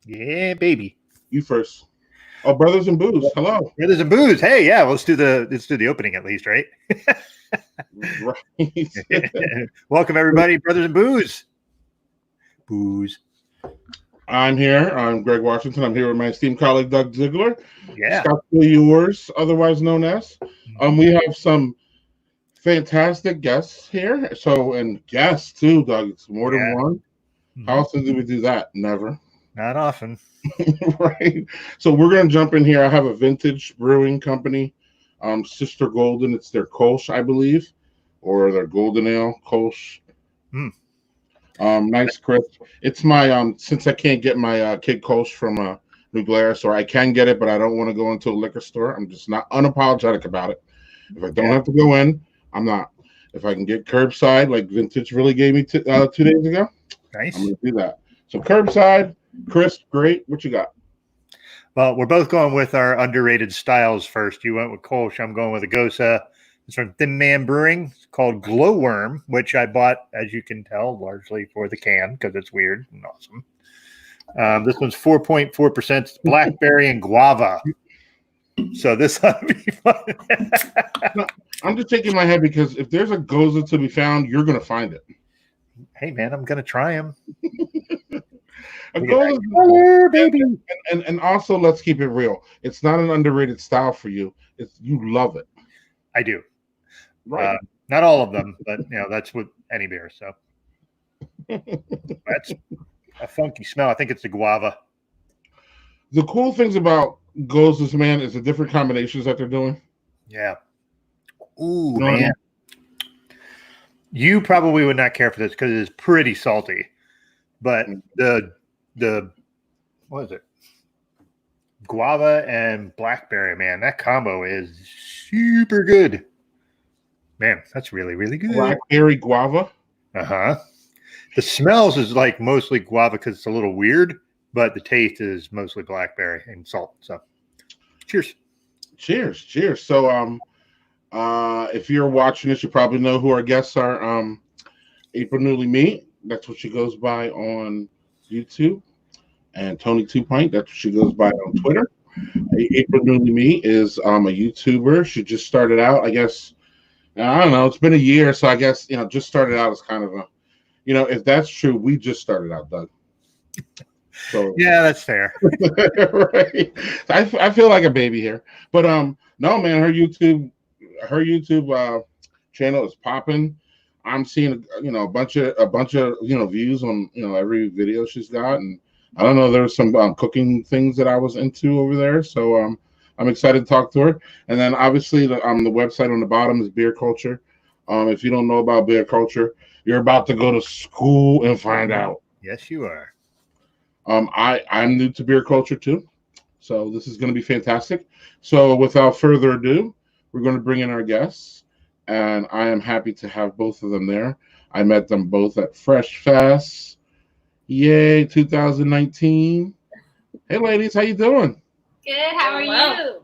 Yeah, baby. You first. Oh, Brothers and Booze. Hello. Brothers and Booze. Hey, yeah, let's do the opening at least, right? Right. Welcome everybody, Brothers and Booze. Booze. I'm here. I'm Greg Washington. I'm here with my esteemed colleague Doug Ziegler. Yeah. Scott yours, otherwise known as. We have some fantastic guests here. So, and guests too, Doug. It's more than one. How often do we do that? Never. Not often. Right. So we're gonna jump in here. I have a vintage brewing company, Sister Golden. It's their Kolsch, I believe, or their Golden Ale Kolsch. Nice crisp. It's my since I can't get my Kid Kolsch from New Glarus, or I can get it, but I don't want to go into a liquor store. I'm just not unapologetic about it. If I don't have to go in, I'm not. If I can get curbside, like Vintage really gave me 2 days ago, nice. I'm gonna do that. So curbside, crisp, great. What you got? Well, we're both going with our underrated styles first. You went with Kolsch. I'm going with a Gosa. It's from Thin Man Brewing. It's called Glowworm, which I bought, as you can tell, largely for the can because it's weird and awesome. This one's 4.4%. It's blackberry and guava. So this ought to be fun. No, I'm just shaking my head because if there's a Goza to be found, you're going to find it. Hey, man, I'm going to try them. A Goza, color, baby. And also, let's keep it real. It's not an underrated style for you. You love it. I do. Right. Not all of them, but that's with any beer. So that's a funky smell. I think it's the guava. The cool things about Gozas, man, is the different combinations that they're doing. Yeah. Ooh, man. You probably would not care for this because it is pretty salty. But the what is it? Guava and blackberry, man, that combo is super good. Man, that's really, really good. Blackberry guava? Uh-huh. The smells is like mostly guava because it's a little weird, but the taste is mostly blackberry and salt. So cheers. Cheers. So if you're watching this, you probably know who our guests are. April Newly Me, that's what she goes by on YouTube. And Toni Pint, that's what she goes by on Twitter. April Newly Me is a YouTuber. She just started out, I guess. I don't know. It's been a year, so I guess just started out as kind of a, if that's true, we just started out, Doug. So yeah, that's fair. Right. I feel like a baby here, but no, man, her YouTube channel is popping. I'm seeing a bunch of views on every video she's got, and I don't know, there's some cooking things that I was into over there, so I'm excited to talk to her. And then obviously the website on the bottom is Beer Culture. If you don't know about beer culture, you're about to go to school and find out. Yes, you are. I'm new to beer culture too, so this is going to be fantastic. So without further ado, we're going to bring in our guests, and I am happy to have both of them there. I met them both at Fresh Fest. Yay, 2019. Hey, ladies, how you doing? Good. How are you?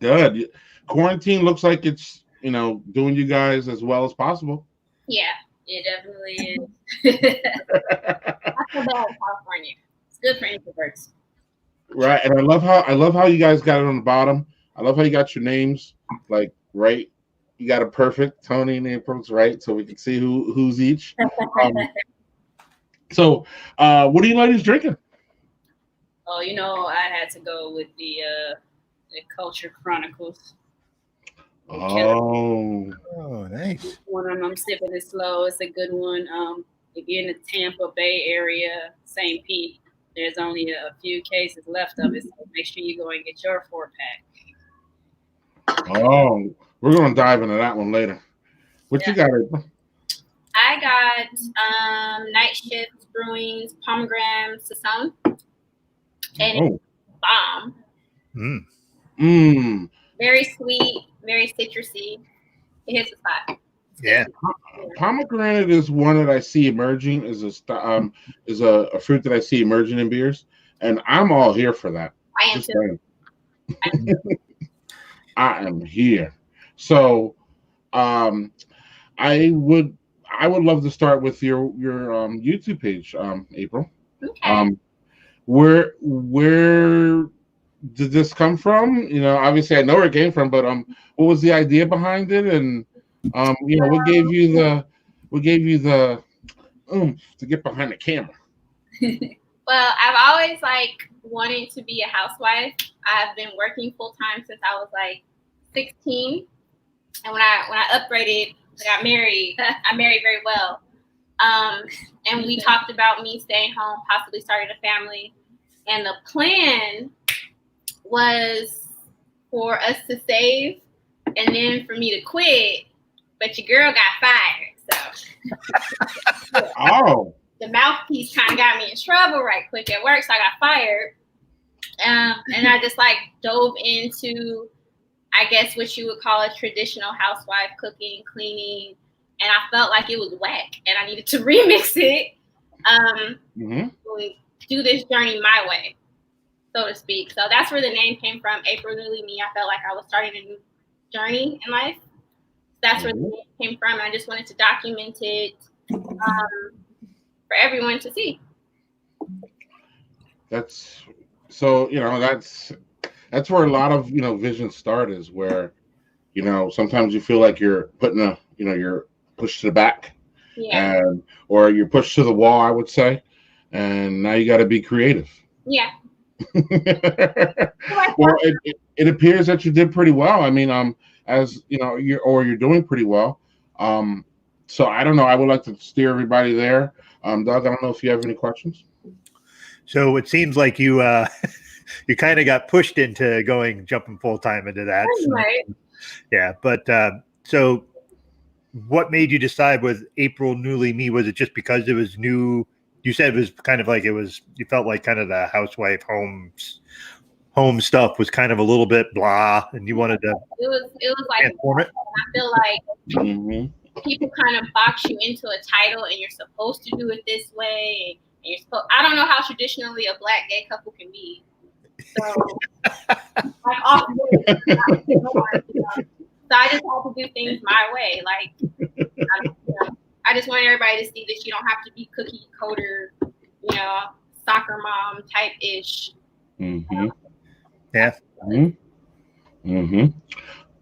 Good. Quarantine looks like it's, doing you guys as well as possible. Yeah, it definitely is. I feel bad in California. It's good for introverts. Right, and I love how you guys got it on the bottom. I love how you got your names like right. You got it perfect. Toni and April's right, so we can see who's each. So, what are you ladies drinking? Oh, I had to go with the Culture Chronicles. Oh, nice. One I'm sipping it slow. It's a good one. If you're in the Tampa Bay area, St. Pete, there's only a few cases left of it, so make sure you go and get your 4-pack. Oh, we're gonna dive into that one later. What you got, April? I got Night Shift Brewing's Pomegranate Saison, and it's bomb. Very sweet, very citrusy. It hits the spot. Yeah. Pomegranate is one that I see emerging as a fruit that I see emerging in beers, and I'm all here for that. I am too. I am here. So, I would love to start with your YouTube page, April. Okay. where did this come from? Obviously I know where it came from, but what was the idea behind it, and what gave you the to get behind the camera? Well, I've always wanted to be a housewife. I've been working full time since I was 16, and when I upgraded, I got married. I married very well, and we talked about me staying home, possibly starting a family, and the plan was for us to save, and then for me to quit. But your girl got fired, so Oh. The mouthpiece kind of got me in trouble right quick at work, so I got fired. And I just dove into, I guess, what you would call a traditional housewife, cooking, cleaning, and I felt like it was whack, and I needed to remix it, do this journey my way, so to speak. So that's where the name came from, April Newly Me. I felt like I was starting a new journey in life. That's where the name came from. And I just wanted to document it for everyone to see. That's where a lot of visions start, is where sometimes you feel like you're putting you're pushed to the back, or you're pushed to the wall, I would say, and now you got to be creative. Yeah. Well, it appears that you did pretty well. I mean, as you're doing pretty well. So I don't know. I would like to steer everybody there. Doug, I don't know if you have any questions. So it seems like you you kind of got pushed into jumping full time into that. Right. Yeah, but so what made you decide with April Newly Me? Was it just because it was new? You said it was kind of like you felt like kind of the housewife home stuff was kind of a little bit blah, and you wanted to. It was transform it. I feel like people kind of box you into a title, and you're supposed to do it this way. And I don't know how traditionally a Black gay couple can be. So I'm off. So I just have to do things my way. I just want everybody to see that you don't have to be cookie coder, soccer mom type ish. Yeah.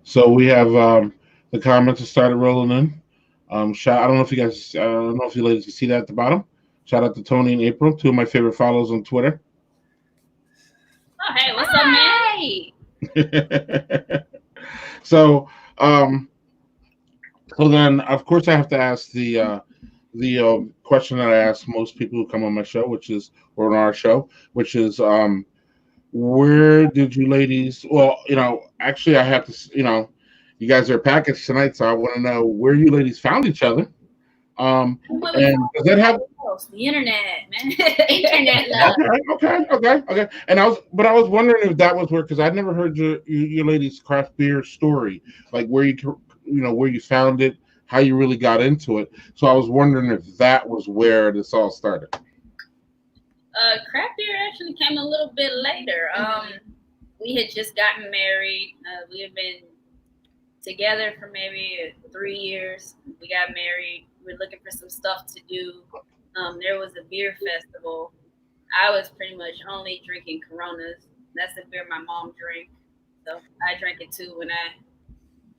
So we have the comments that started rolling in. I don't know if you ladies can see that at the bottom. Shout out to Toni and April, two of my favorite follows on Twitter. Oh, hey, what's up, man? So then, of course, I have to ask the question that I ask most people who come on my show, or on our show, which is, where did you ladies? Well, actually, I have to. You guys are a package tonight, so I want to know where you ladies found each other. And does that have the internet, man? Internet love. Okay. And I was wondering if that was where, because I'd never heard your ladies' craft beer story, like where you found it, how you really got into it. So I was wondering if that was where this all started. Craft beer actually came a little bit later. We had just gotten married. We had been together for maybe 3 years. We got married. We were looking for some stuff to do. There was a beer festival. I was pretty much only drinking Coronas. That's the beer my mom drank. So I drank it too when I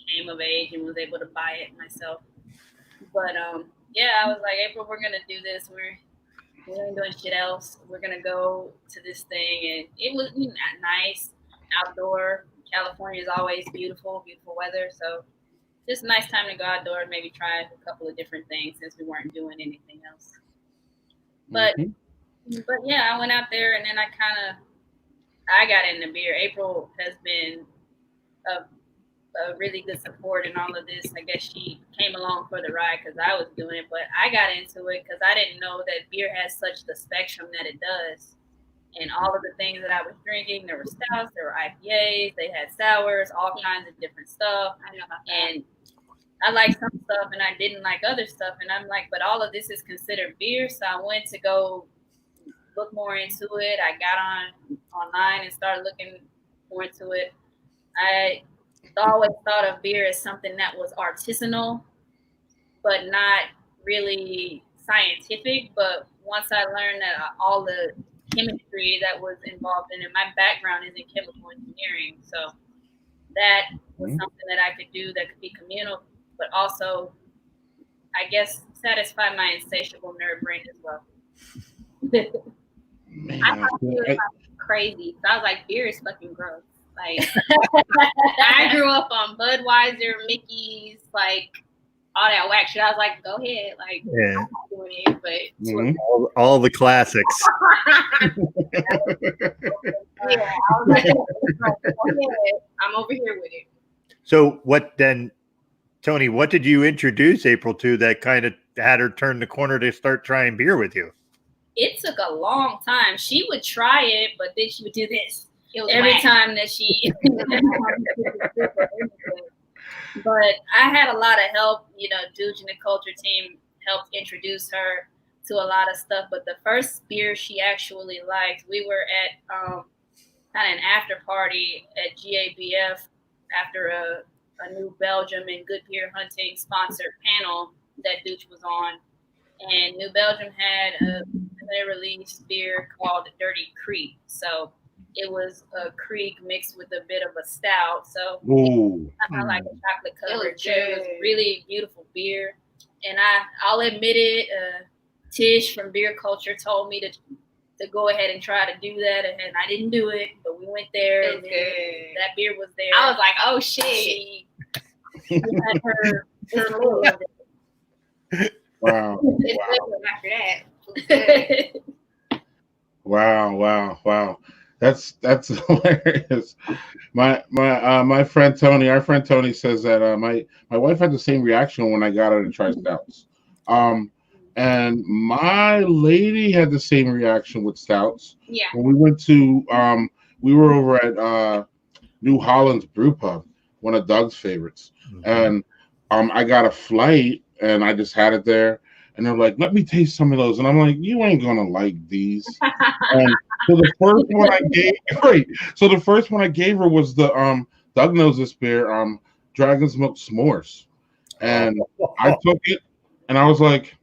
came of age and was able to buy it myself. But I was like, April, we're gonna do this. We ain't doing shit else. We're gonna go to this thing, and it was nice, outdoor. California is always beautiful weather, so just a nice time to go outdoors, maybe try a couple of different things since we weren't doing anything else. But yeah, I went out there, and then I got into beer. April has been a really good support in all of this. I guess she came along for the ride because I was doing it, but I got into it because I didn't know that beer has such the spectrum that it does. And all of the things that I was drinking, there were stouts, there were IPAs, they had sours, all kinds of different stuff. I know about that. And I liked some stuff and I didn't like other stuff. And I'm like, but all of this is considered beer. So I went to go look more into it. I got online and started looking more into it. I always thought of beer as something that was artisanal, but not really scientific. But once I learned that all the chemistry that was involved in it. My background is in chemical engineering, so that was something that I could do that could be communal, but also, I guess, satisfy my insatiable nerd brain as well. Man, I thought it was crazy. So I was like, beer is fucking gross. Like, I grew up on Budweiser, Mickey's, like all that whack shit. I was like, go ahead, like, I'm not doing it, but all the classics. yeah, I was like, go ahead. I'm over here with it. So what then, Tony? What did you introduce April to that kind of had her turn the corner to start trying beer with you? It took a long time. She would try it, but then she would do this Every time that she. But I had a lot of help. Dudes in the culture team helped introduce her to a lot of stuff. But the first beer she actually liked, we were at kind of an after party at GABF after a New Belgium and Good Beer Hunting sponsored panel that Dooch was on. And New Belgium had a released beer called Dirty Creek. So it was a creek mixed with a bit of a stout. So kind of like a chocolate covered cherry. It was really beautiful beer. And I'll admit it, Tish from Beer Culture told me to go ahead and try to do that, and I didn't do it, but we went there, and that beer was there. I was like, oh shit. She had her little Wow. After that. Wow. That's hilarious. My friend Toni, our friend Toni says that my wife had the same reaction when I got her to try stouts. And my lady had the same reaction with stouts. Yeah. When we went to we were over at New Holland's Brew Pub, one of Doug's favorites. And I got a flight and I just had it there. And they're like, let me taste some of those. And I'm like, you ain't gonna like these. And so the first one I gave her was the Doug knows this beer, Dragon's Milk S'mores. And I took it and I was like,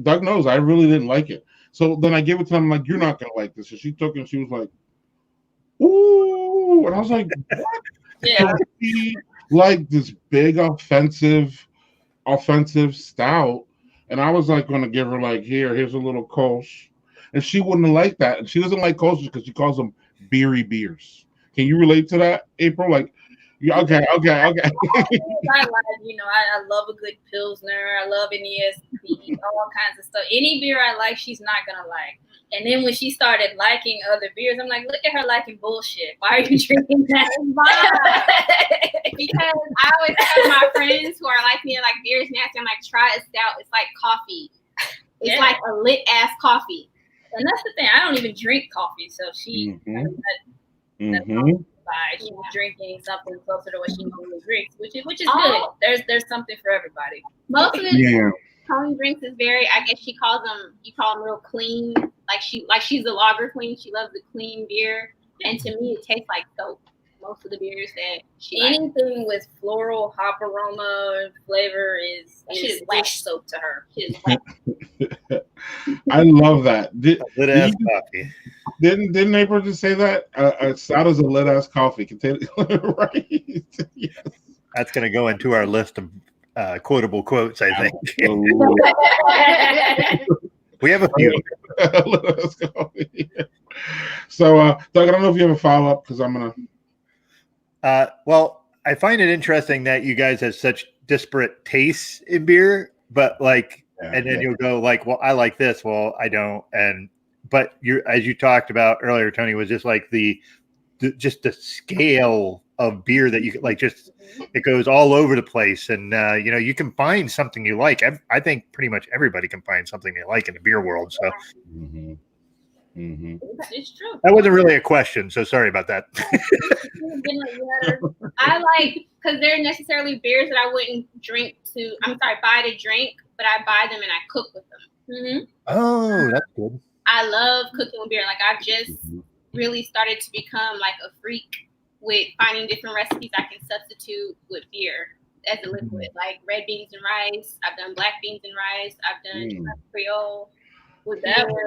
Doug knows I really didn't like it. So then I gave it to him, I'm like, you're not gonna like this. So she took it and she was like, ooh, and I was like, what? Yeah. So she liked this big offensive stout, and I was like going to give her like, here's a little Kolsch, and she wouldn't have liked that. And she doesn't like Kolsch because she calls them beery beers. Can you relate to that, April? Like, yeah, okay. I love a good Pilsner. I love an ESP, all kinds of stuff. Any beer I like, she's not gonna like. And then when she started liking other beers, I'm like, look at her liking bullshit. Why are you drinking that? Because I always tell my friends who are like me, like beer's nasty. I'm like, try a stout. It's like coffee. It's like a lit ass coffee. And that's the thing. I don't even drink coffee, so she. She was drinking something closer to what she normally drinks, which is good. There's something for everybody. Most of it, Toni drinks is very. I guess you call them real clean. Like she's a lager queen. She loves the clean beer, and to me, it tastes like soap. Most of the beers that she anything with floral hop aroma flavor is dish soap to her. I love that. Lit ass coffee. Didn't April just say that? Stout is a lit ass coffee. Right? Yes. That's going to go into our list of quotable quotes, I think. We have a few. So, Doug, I don't know if you have a follow up because I'm gonna. Well, I find it interesting that you guys have such disparate tastes in beer, but you'll go like, well, I like this, well, I don't, but as you talked about earlier, Toni, was just like the scale of beer that you like, just it goes all over the place, and you can find something you like. I think pretty much everybody can find something they like in the beer world. So. It's true. That wasn't really a question, so sorry about that. I like, because they're necessarily beers that I wouldn't buy to drink, but I buy them and I cook with them. Oh, that's good. I love cooking with beer. Like, I've just really started to become like a freak with finding different recipes I can substitute with beer as a liquid, like red beans and rice. I've done black beans and rice. I've done Creole. With that one,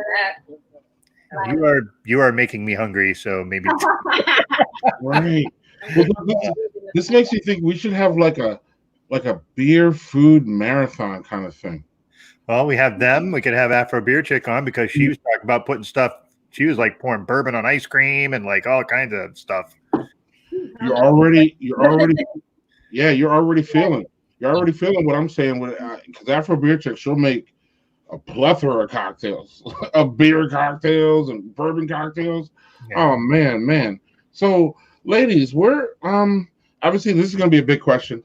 You are making me hungry, so maybe. Right. Well, this makes me think we should have like a beer food marathon kind of thing. Well, we have them. We could have Afro Beer Chick on because she was talking about putting stuff. She was like pouring bourbon on ice cream and like all kinds of stuff. You're already feeling what I'm saying. Because Afro Beer Chick, she'll make a plethora of cocktails, of beer cocktails and bourbon cocktails. Yeah. Oh man. So, ladies, we're obviously this is going to be a big question,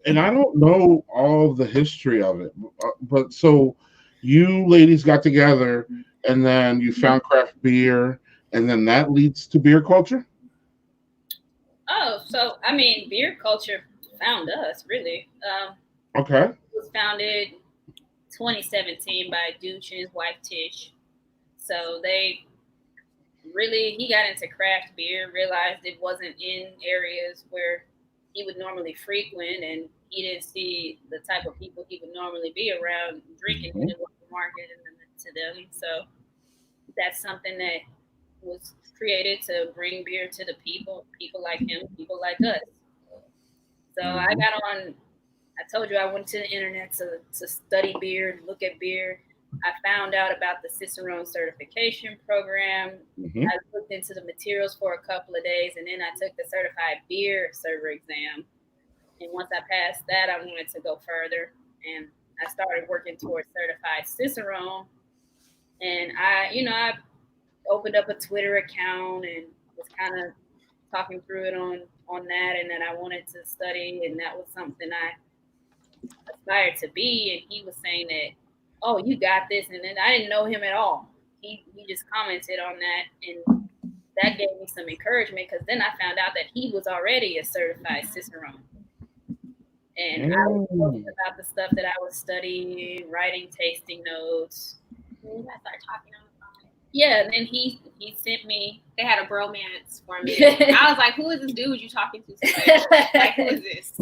and I don't know all the history of it, but so you ladies got together, and then you found craft beer, and then that leads to beer culture. Oh, so I mean, beer culture found us really. Okay. It was founded 2017 by Dooch and his wife Tish. So he got into craft beer, realized it wasn't in areas where he would normally frequent, and he didn't see the type of people he would normally be around drinking in the local market and to them. So that's something that was created to bring beer to the people like him, people like us. So I got on. I told you I went to the internet to study beer, look at beer. I found out about the Cicerone certification program. I looked into the materials for a couple of days, and then I took the certified beer server exam. And once I passed that, I wanted to go further, and I started working towards certified Cicerone. And I opened up a Twitter account and was kind of talking through it on that, and then I wanted to study, and that was something I aspired to be. And he was saying that, oh, you got this, and then I didn't know him at all. He just commented on that, and that gave me some encouragement, because then I found out that he was already a certified Cicerone. And I was talking about the stuff that I was studying, writing tasting notes. And I started talking on the phone. Yeah, and then he sent me. They had a bromance for me. I was like, "Who is this dude you talking to today? Like, who is this?"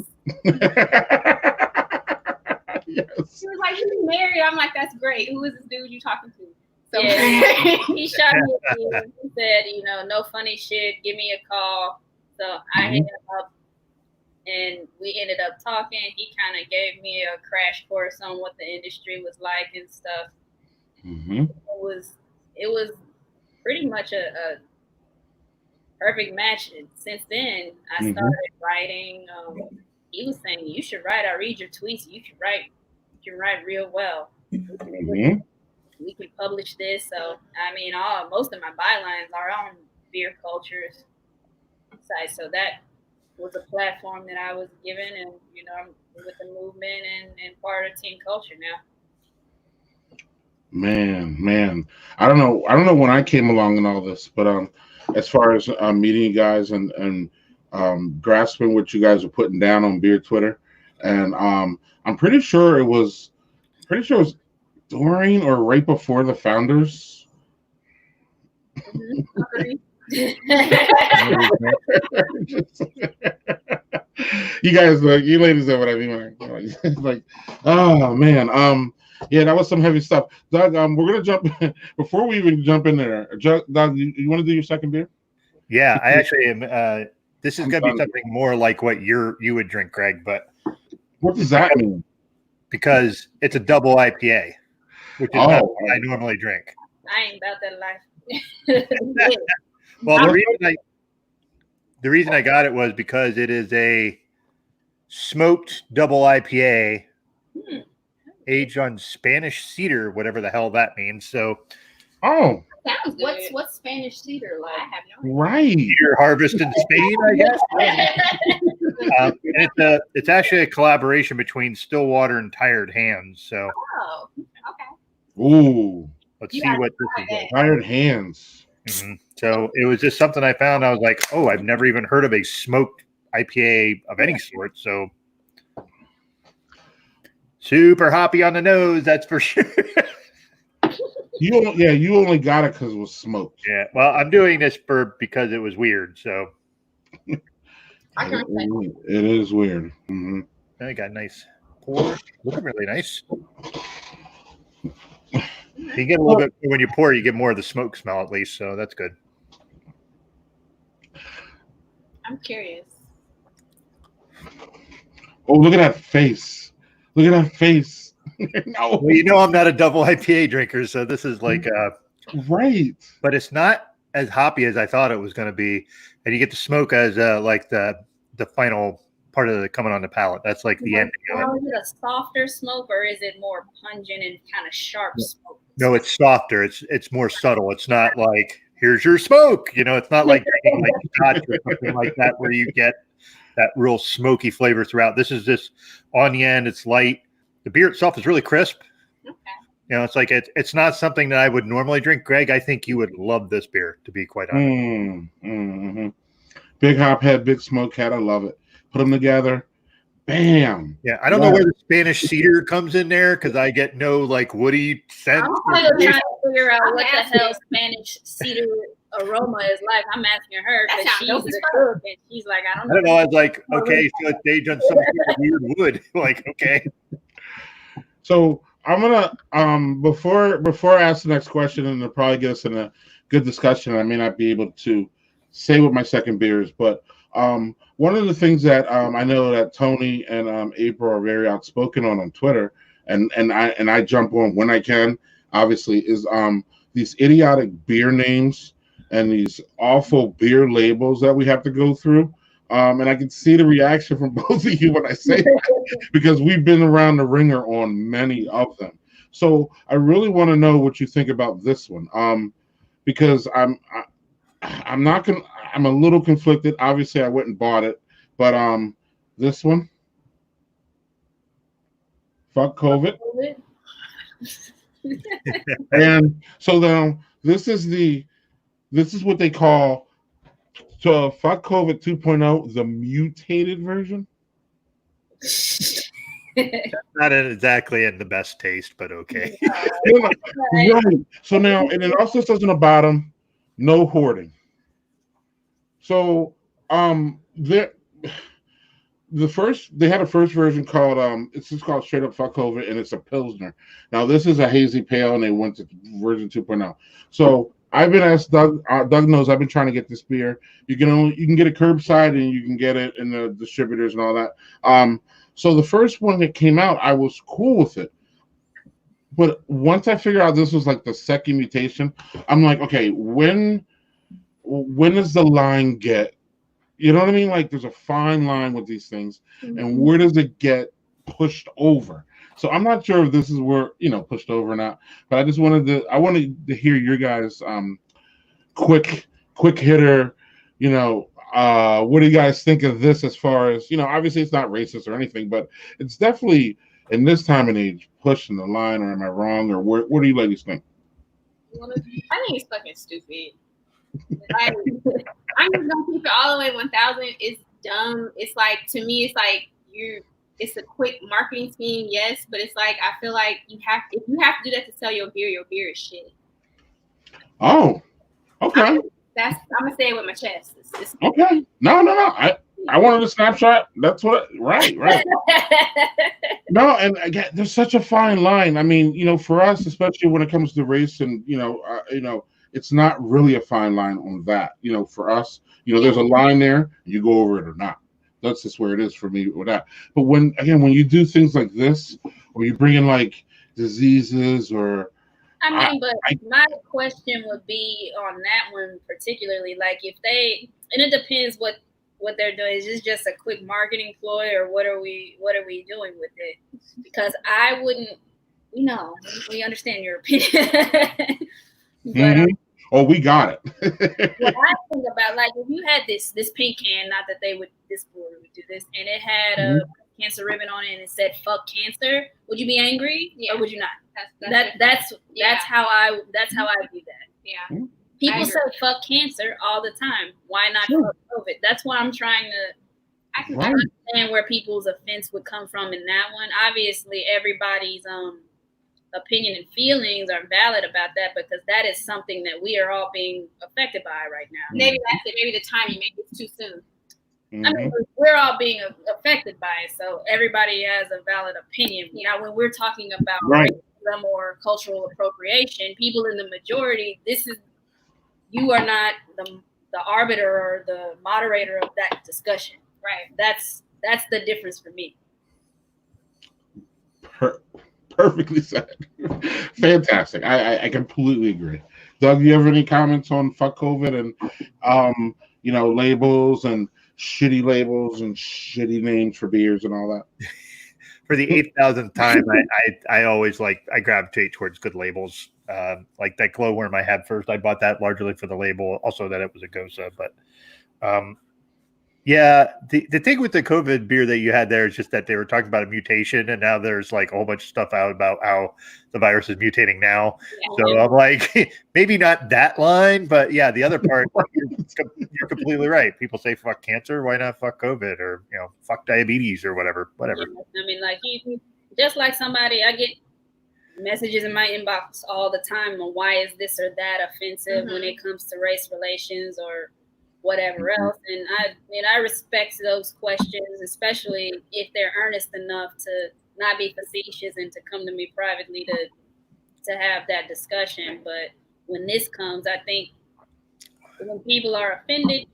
Yes. He was like, "He's married." I'm like, "That's great. Who is this dude you talking to?" So yeah, he shot me a deal. He said, no funny shit. Give me a call. So I hit him up, and we ended up talking. He kind of gave me a crash course on what the industry was like and stuff. It was pretty much a perfect match. And since then, I started writing. He was saying, "You should write. I read your tweets. You should write. You can write real well. We can publish this." So I mean, most of my bylines are on beer cultures site. So that was a platform that I was given, and I'm with the movement and part of team culture now. Man, I don't know when I came along in all this, but as far as meeting you guys and grasping what you guys are putting down on beer Twitter, and I'm pretty sure it was during or right before the founders. You guys, you ladies know what I mean. It's like, oh man, yeah, that was some heavy stuff. Doug, we're gonna jump before we even jump in there. Doug, you want to do your second beer? Yeah, I actually am. This is gonna be something more like what you would drink, Greg. But what does that mean? Because it's a double IPA, which is not what I normally drink. I ain't about that life. Well, the reason I got it was because it is a smoked double IPA aged on Spanish cedar, whatever the hell that means. So, sounds good. What's Spanish cedar like? I have no idea. Right, cedar harvest in Spain, I guess. And it's actually a collaboration between Stillwater and Tired Hands. So, okay. Ooh, let's see what this is. Tired Hands. So it was just something I found. I was like, oh, I've never even heard of a smoked IPA of any sort. So super hoppy on the nose, that's for sure. You only got it because it was smoked. Yeah, well, I'm doing this because it was weird. So I can respect It is weird. Mm-hmm. They got nice pour. Looking really nice. You get a little bit when you pour. You get more of the smoke smell at least, so that's good. I'm curious. Oh, look at that face! Look at that face! No, Well, you know I'm not a double IPA drinker, so this is like right. but it's not as hoppy as I thought it was going to be, and you get the smoke as like the final part of the coming on the palate. That's like the ending of it. Is it a softer smoke or is it more pungent and kind of sharp smoke? No, it's softer. It's more subtle. It's not like here's your smoke. You know, it's not like drinking like scotch or something like that where you get that real smoky flavor throughout. This is just on the end. It's light. The beer itself is really crisp. Okay. You know, it's like it's not something that I would normally drink. Greg, I think you would love this beer, to be quite honest. Mm-hmm. Big hop head, big smoke head. I love it. Put them together. Bam. Yeah, I don't know where the Spanish cedar comes in there because I get no like woody scent. I'm trying to figure out what the hell Spanish cedar aroma is like. I'm asking her because she's the cook and she's like, I don't know. I don't know. I was like, okay, so it's aged on some weird wood. Like, okay. So I'm gonna before I ask the next question, and it'll probably get us in a good discussion. I may not be able to say what my second beer is, but one of the things that I know that Toni and April are very outspoken on Twitter, and I jump on when I can, obviously, is these idiotic beer names and these awful beer labels that we have to go through. And I can see the reaction from both of you when I say that, because we've been around the ringer on many of them. So I really want to know what you think about this one, because I'm a little conflicted. Obviously, I went and bought it, but this one, fuck COVID. And so now this is what they call. So fuck COVID 2.0, the mutated version. Not exactly in the best taste, but okay. Right. So now, and it also says on the bottom, no hoarding. So they had a first version called it's just called straight up fuck COVID, and it's a Pilsner. Now this is a hazy pale, and they went to version 2.0. So I've been asked Doug knows I've been trying to get this beer. You can get it curbside and you can get it in the distributors and all that. So the first one that came out, I was cool with it. But once I figured out this was like the second mutation, I'm like, okay, when does the line get, you know what I mean? Like there's a fine line with these things, and where does it get pushed over? So I'm not sure if this is where, pushed over or not, but I wanted to hear your guys' quick hitter, what do you guys think of this as far as, obviously it's not racist or anything, but it's definitely in this time and age pushing the line, or am I wrong, or what do you ladies think? I think it's fucking stupid. I'm just gonna keep it all the way 1,000. It's dumb. It's like, to me, it's like it's a quick marketing scheme, yes, but it's like I feel like if you have to do that to sell your beer is shit. Oh, okay. I'm gonna say it with my chest. It's okay. No. I wanted a snapshot. That's what. Right. No, and again, there's such a fine line. I mean, for us, especially when it comes to race, and it's not really a fine line on that. For us, there's a line there. You go over it or not. That's just where it is for me with that. But when you do things like this, or you bring in like diseases, or my question would be on that one particularly, like if they, and it depends what they're doing. Is this just a quick marketing ploy, or what are we doing with it? Because I wouldn't, we understand your opinion. But we got it. What I think about, like, if you had this pink can, not that this brewery would do this, and it had a cancer ribbon on it and it said "fuck cancer," would you be angry or would you not? That's how I view that. Yeah. People say "fuck cancer" all the time. Why not fuck COVID? That's why I'm trying to. I can understand where people's offense would come from in that one. Obviously, everybody's opinion and feelings are valid about that, because that is something that we are all being affected by right now. Maybe that's it. Maybe the timing, maybe it's too soon. I mean, we're all being affected by it, so everybody has a valid opinion. Now, when we're talking about racism or cultural appropriation, people in the majority, you are not the arbiter or the moderator of that discussion. Right. That's the difference for me. Perfectly said. Fantastic. I completely agree. Doug, you have any comments on fuck COVID and labels and shitty names for beers and all that? For the 8,000th time, I always I gravitate towards good labels. Like that glowworm I had first, I bought that largely for the label, also that it was a Gosa. But yeah, the thing with the COVID beer that you had there is just that they were talking about a mutation, and now there's like a whole bunch of stuff out about how the virus is mutating now. Yeah. So I'm like, maybe not that line, but yeah, the other part, you're completely right. People say fuck cancer, why not fuck COVID, or fuck diabetes or whatever. Yeah, I mean, like just like somebody, I get messages in my inbox all the time on why is this or that offensive when it comes to race relations or whatever else, and I respect those questions, especially if they're earnest enough to not be facetious and to come to me privately to have that discussion. But when this comes, I think when people are offended,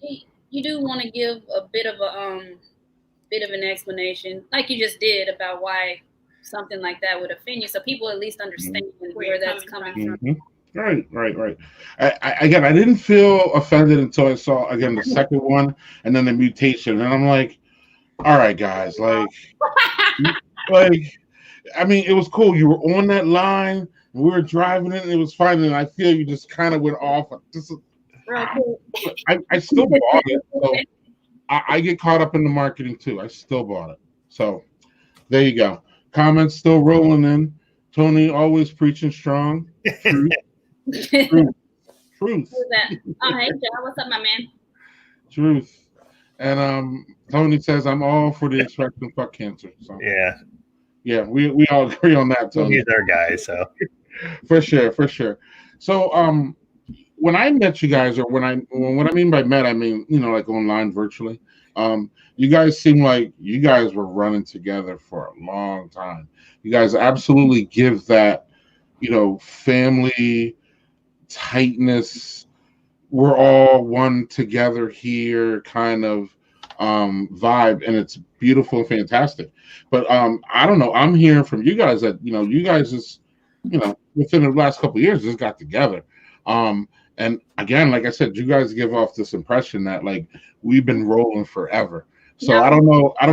you do want to give a bit of an explanation, like you just did, about why something like that would offend you, so people at least understand where that's coming from. Right. I didn't feel offended until I saw again the second one and then the mutation, and I'm like, all right, guys, like, I mean, it was cool. You were on that line, we were driving it, and it was fine. And I feel you just kind of went off. I still bought it, so I get caught up in the marketing too. I still bought it, so there you go. Comments still rolling in. Toni always preaching strong. Truth. Who's that? Oh, hey, Joe. What's up, my man? Truth. And Toni says, I'm all for the expression fuck cancer. So yeah, we all agree on that, Toni. He's our guy, so for sure. So when I met you guys, or what I mean by met, I mean like online virtually. You guys seem like you guys were running together for a long time. You guys absolutely give that family tightness, we're all one together here kind of vibe, and it's beautiful and fantastic. But I don't know, I'm hearing from you guys that you guys just within the last couple of years just got together, and again, like I said, you guys give off this impression that like we've been rolling forever. So now, I don't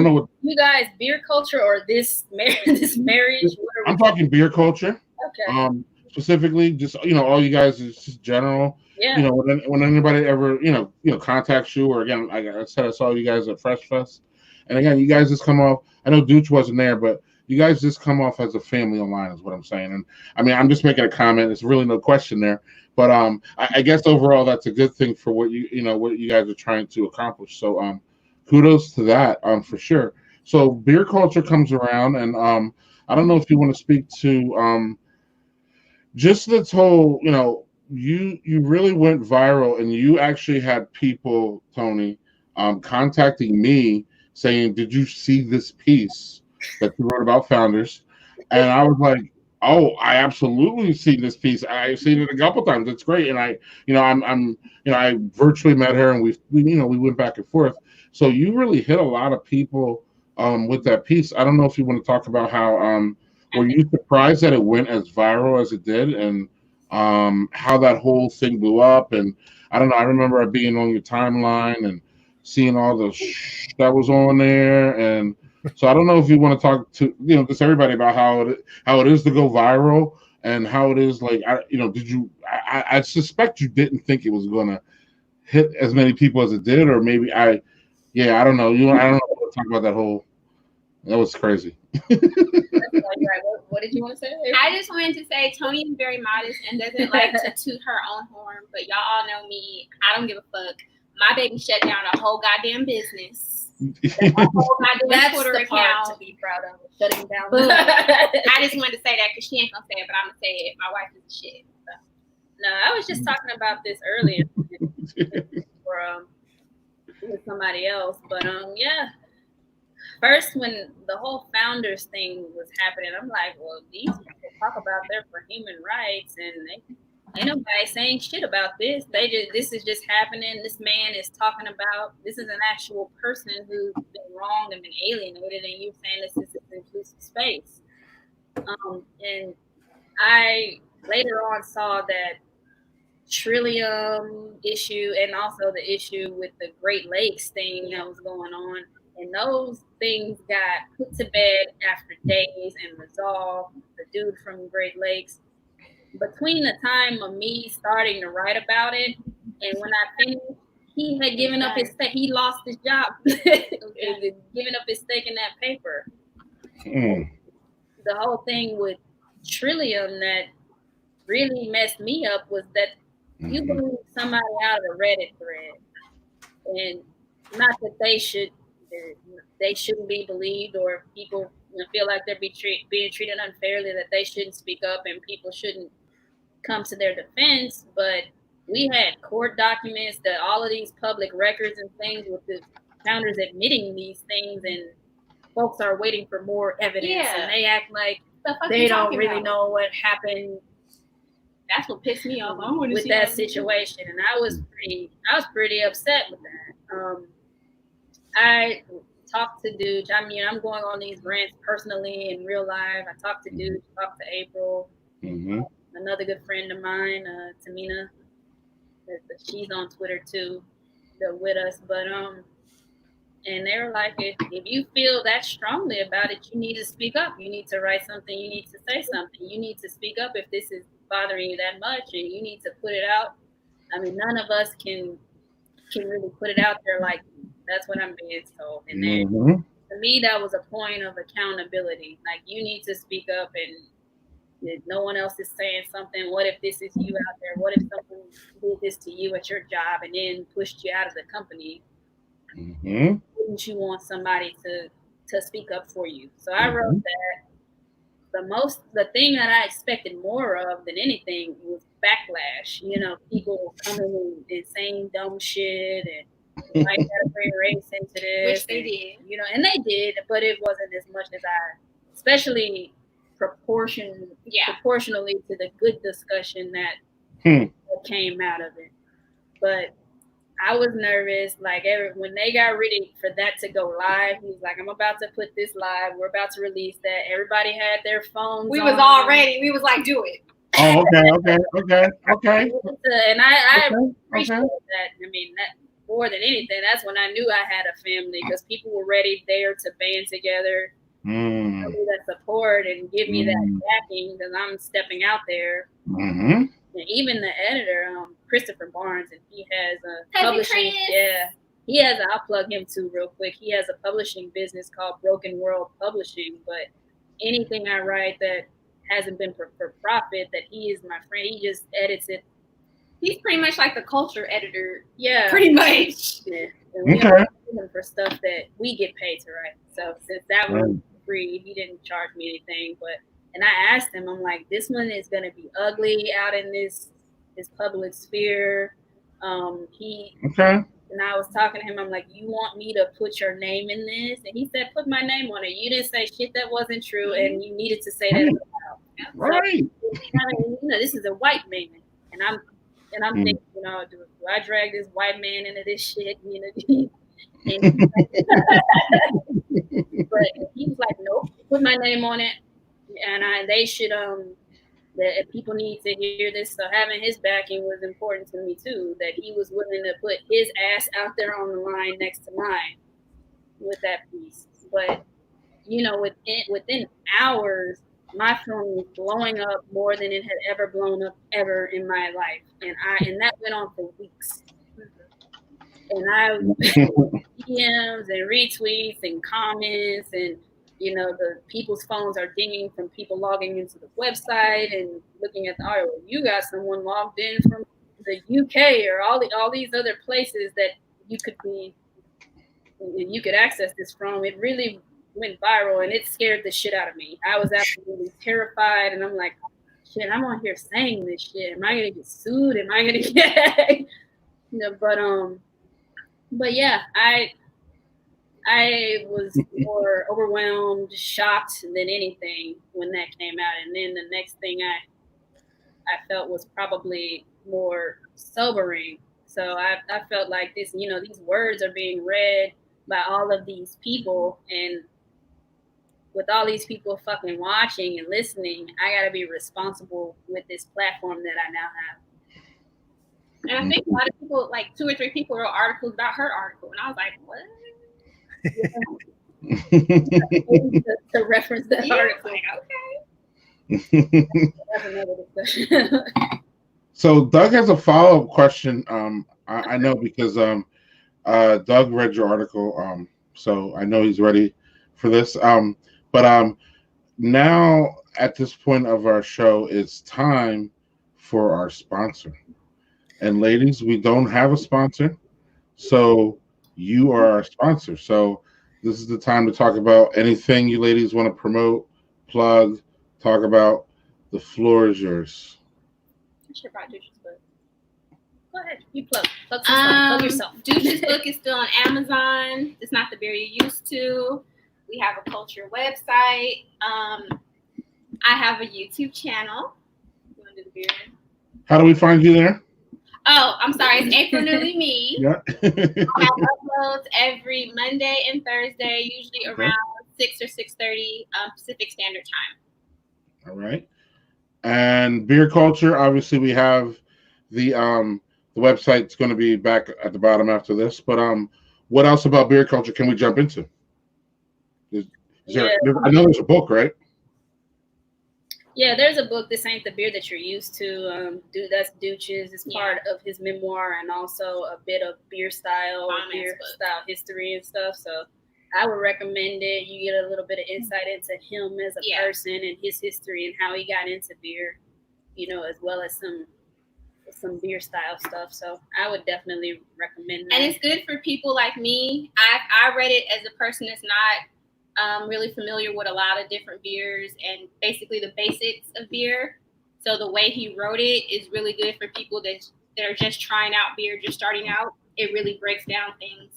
know what you guys, beer culture or this marriage. I'm talking beer culture. Okay. Specifically, just all you guys is just general. Yeah. When anybody ever contacts you, or again, like I said, I saw you guys at Fresh Fest, and again, you guys just come off. I know Dooch wasn't there, but you guys just come off as a family online, is what I'm saying. And I mean, I'm just making a comment. There's really no question there, but I guess overall that's a good thing for what what you guys are trying to accomplish. So kudos to that for sure. So beer culture comes around, and I don't know if you want to speak to just this whole, you really went viral, and you actually had people, Toni, contacting me saying, did you see this piece that you wrote about founders? And I was like, oh, I absolutely seen this piece. I've seen it a couple times. It's great. And I virtually met her, and we went back and forth. So you really hit a lot of people with that piece. I don't know if you want to talk about how were you surprised that it went as viral as it did, and how that whole thing blew up? And I don't know, I remember being on your timeline and seeing all the that was on there. And so I don't know if you want to talk to just everybody about how it is to go viral, and how it is like I suspect you didn't think it was gonna hit as many people as it did, or maybe I don't know. I don't know what to talk about that whole. That was crazy. What did you want to say? I just wanted to say Toni is very modest and doesn't like to toot her own horn, but y'all all know me. I don't give a fuck. My baby shut down a whole goddamn business. That's Twitter the account to be proud of. Shutting down. I just wanted to say that because she ain't gonna say it, but I'm gonna say it. My wife is shit. So. No, I was just talking about this earlier. with somebody else. But yeah. First, when the whole founders thing was happening, I'm like, well, these people talk about they're for human rights, and ain't nobody saying shit about this. This is just happening. This man is talking about this is an actual person who's been wronged and been alienated, and you're saying this is an inclusive space. And I later on saw that Trillium issue and also the issue with the Great Lakes thing that was going on. And those things got put to bed after days and resolved. The dude from Great Lakes. Between the time of me starting to write about it and when I finished, he had given up his stake. He lost his job, giving up his stake in that paper. The whole thing with Trillium that really messed me up was that you believe somebody out of a Reddit thread, and not that they shouldn't be believed, or people feel like they're being treated unfairly, that they shouldn't speak up and people shouldn't come to their defense. But we had court documents, that all of these public records and things with the founders admitting these things, and folks are waiting for more evidence, and they act like they don't really know what happened. That's what pissed me off with that situation, and I was pretty upset with that. I talked to dudes. I mean, I'm going on these rants personally in real life. I talked to dudes, talked to April, another good friend of mine, Tamina. She's on Twitter too. They're with us, but and they were like, if you feel that strongly about it, you need to speak up. You need to write something. You need to say something. You need to speak up if this is bothering you that much, and you need to put it out. I mean, none of us can really put it out there like that's what I'm being told. And then to me, that was a point of accountability. Like, you need to speak up, and if no one else is saying something, what if this is you out there? What if someone did this to you at your job and then pushed you out of the company? Wouldn't you want somebody to speak up for you? So I wrote that. The thing that I expected more of than anything was backlash. People coming and saying dumb shit, and I gotta bring race into this, which they did. And they did, but it wasn't as much as especially proportionally to the good discussion that came out of it. But I was nervous. Like, when they got ready for that to go live, he was like, I'm about to put this live. We're about to release that. Everybody had their phones We was all ready. We was like, do it. Oh, okay. And I appreciate that. I mean, that more than anything, that's when I knew I had a family, because people were ready there to band together, give me that support and give me that backing, because I'm stepping out there. And even the editor, Christopher Barnes, and he has a publishing. Yeah, he has. I'll plug him too real quick. He has a publishing business called Broken World Publishing. But anything I write that hasn't been for profit, that he is my friend. He just edits it. He's pretty much like the culture editor. Yeah, pretty much. Yeah, and we are him for stuff that we get paid to write. So since that was free, he didn't charge me anything, but. And I asked him, I'm like, this one is going to be ugly out in this public sphere. And I was talking to him, I'm like, you want me to put your name in this? And he said, put my name on it. You didn't say shit that wasn't true, and you needed to say that out loud. Right. So, this is a white man. And I'm thinking, do I drag this white man into this shit? But he was like, nope, put my name on it. And they should that people need to hear this. So having his backing was important to me too, that he was willing to put his ass out there on the line next to mine with that piece. But within hours, my phone was blowing up more than it had ever blown up ever in my life, and that went on for weeks. And I DMs and retweets and comments, and the people's phones are dinging from people logging into the website and looking at the article. You got someone logged in from the UK or all these other places that you could access this from. It really went viral, and it scared the shit out of me. I was absolutely terrified, and I'm like, shit, I'm on here saying this shit. Am I gonna get sued? Am I gonna get but But yeah, I was more overwhelmed, shocked than anything when that came out. And then the next thing I felt was probably more sobering. So I felt like this, these words are being read by all of these people, and with all these people fucking watching and listening, I gotta be responsible with this platform that I now have. And I think a lot of people, like 2 or 3 people, wrote articles about her article, and I was like, what? to reference that article. Like, okay. That's another discussion. So Doug has a follow-up question. I know because Doug read your article, so I know he's ready for this. But now at this point of our show, it's time for our sponsor. And ladies, we don't have a sponsor, so you are our sponsor. So this is the time to talk about anything you ladies want to promote, plug, talk about. The floor is yours. I should probably do this book. Go ahead, you plug yourself. Douche's book is still on Amazon. It's not the beer you used to. We have a culture website. I have a YouTube channel. You want to do the beer? How do we find you there? Oh, I'm sorry. It's April Newly Me. Yeah. I have uploads every Monday and Thursday, usually around 6 or 6:30 Pacific Standard Time. All right. And beer culture, obviously we have the website's going to be back at the bottom after this. But what else about beer culture can we jump into? I know there's a book, right? Yeah, there's a book. This ain't the beer that you're used to. That's Dooch's. It's part of his memoir and also a bit of beer style history and stuff. So I would recommend it. You get a little bit of insight into him as a person and his history and how he got into beer, as well as some beer style stuff. So I would definitely recommend that. And it's good for people like me. I read it as a person that's not really familiar with a lot of different beers and basically the basics of beer. So the way he wrote it is really good for people that are just trying out beer, just starting out. It really breaks down things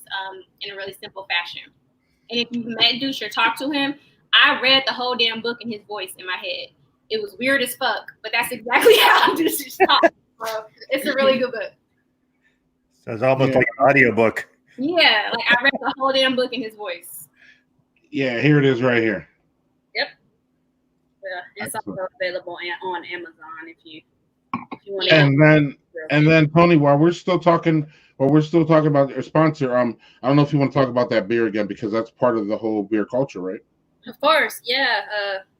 in a really simple fashion. And if you've met Douche or talked to him, I read the whole damn book in his voice in my head. It was weird as fuck, but that's exactly how Douche talks. It's a really good book. So it's almost like an audiobook. Yeah, like I read the whole damn book in his voice. Yeah, here it is right here. Yep. Yeah, it's also available on Amazon if you want to. And then Toni, while we're still talking about your sponsor, I don't know if you want to talk about that beer again because that's part of the whole beer culture, right? Of course, yeah.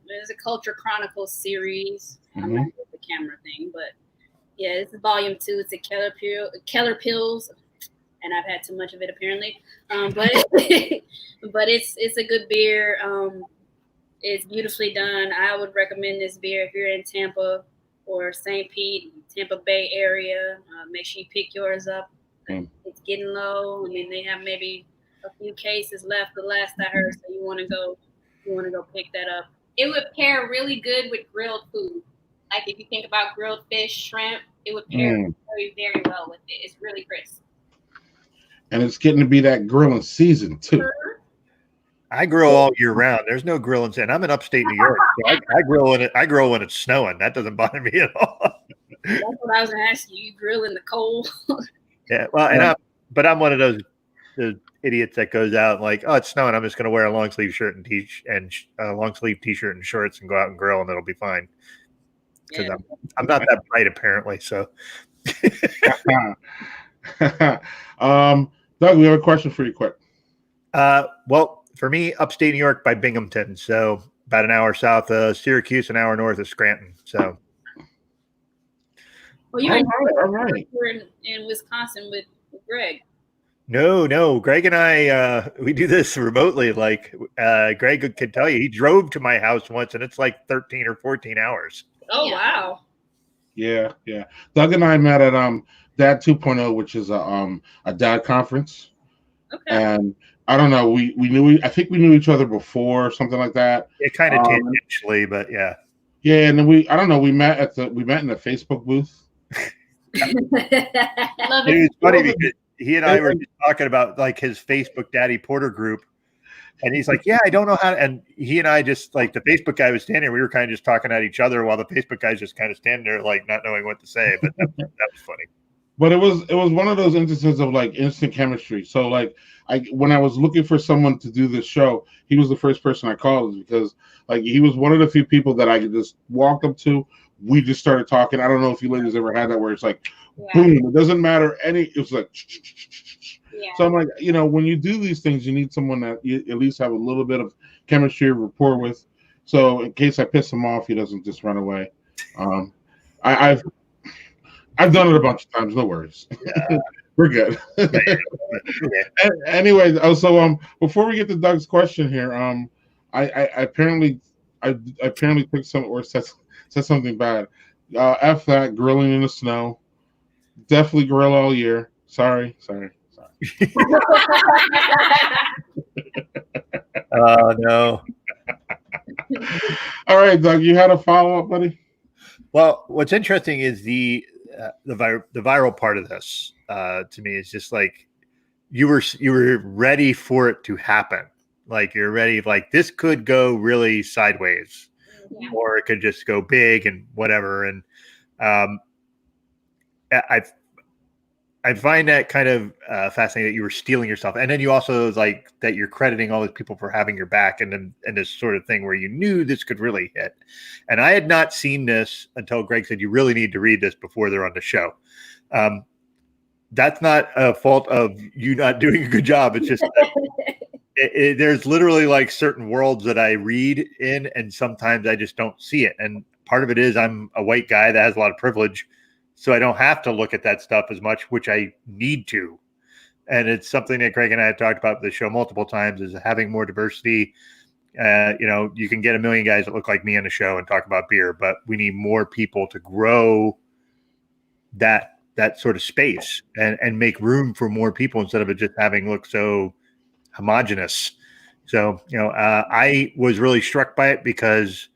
There's a Culture Chronicles series. I'm not with the camera thing, but yeah, this is volume 2. It's a Keller Pills. And I've had too much of it apparently, but it's a good beer. It's beautifully done. I would recommend this beer if you're in Tampa or St. Pete, Tampa Bay area. Make sure you pick yours up. It's getting low. I mean, they have maybe a few cases left. The last I heard, so you want to go pick that up. It would pair really good with grilled food. Like if you think about grilled fish, shrimp, it would pair very, very well with it. It's really crisp. And it's getting to be that grilling season too. I grill all year round. There's no grilling, and I'm in upstate New York. So I grill when it's snowing. That doesn't bother me at all. That's what I was going to ask you. You grill in the cold? Yeah. Well, but I'm one of those idiots that goes out like, oh, it's snowing. I'm just going to wear a long sleeve shirt and long sleeve t-shirt and shorts and go out and grill, and it'll be fine. Because I'm not that bright apparently. So. Doug, we have a question for you quick. Well, for me, upstate New York by Binghamton. So about an hour south of Syracuse, an hour north of Scranton. So. Well, you're in Wisconsin with Greg. No. Greg and I, we do this remotely. Like Greg can tell you, he drove to my house once and it's like 13 or 14 hours. Oh, wow. Yeah. Doug and I met at Dad 2.0, which is a dad conference. Okay. And I don't know, I think we knew each other before, something like that. It kind of tangentially, but yeah. Yeah, and then we met in the Facebook booth. Love it was funny because he and I were just talking about like his Facebook Daddy Porter group. And he's like, yeah, I don't know how. And he and I just like the Facebook guy was standing there. We were kind of just talking at each other while the Facebook guy's just kind of standing there, like not knowing what to say. But that was funny. But it was one of those instances of like instant chemistry. So like when I was looking for someone to do this show, he was the first person I called because like he was one of the few people that I could just walk up to. We just started talking. I don't know if you ladies ever had that where it's like, boom, it doesn't matter it was like. Yeah. So I'm like, when you do these things, you need someone that you at least have a little bit of chemistry or rapport with. So in case I piss him off, he doesn't just run away. I've done it a bunch of times. No worries. Yeah. We're good. Anyway, so before we get to Doug's question here, I apparently picked some or said something bad. F that grilling in the snow. Definitely grill all year. Sorry. Oh no. All right, Doug, you had a follow-up, buddy? Well, what's interesting is the viral part of this to me is just like you were ready for it to happen. Like you're ready, like this could go really sideways, or it could just go big and whatever. And I find that kind of fascinating that you were stealing yourself. And then you also like that you're crediting all these people for having your back and this sort of thing where you knew this could really hit. And I had not seen this until Greg said, you really need to read this before they're on the show. That's not a fault of you not doing a good job. It's just there's literally like certain worlds that I read in and sometimes I just don't see it. And part of it is I'm a white guy that has a lot of privilege. So I don't have to look at that stuff as much, which I need to. And it's something that Greg and I have talked about the show multiple times is having more diversity. You can get a million guys that look like me on the show and talk about beer, but we need more people to grow that sort of space and make room for more people instead of it just having look so homogenous. So, I was really struck by it because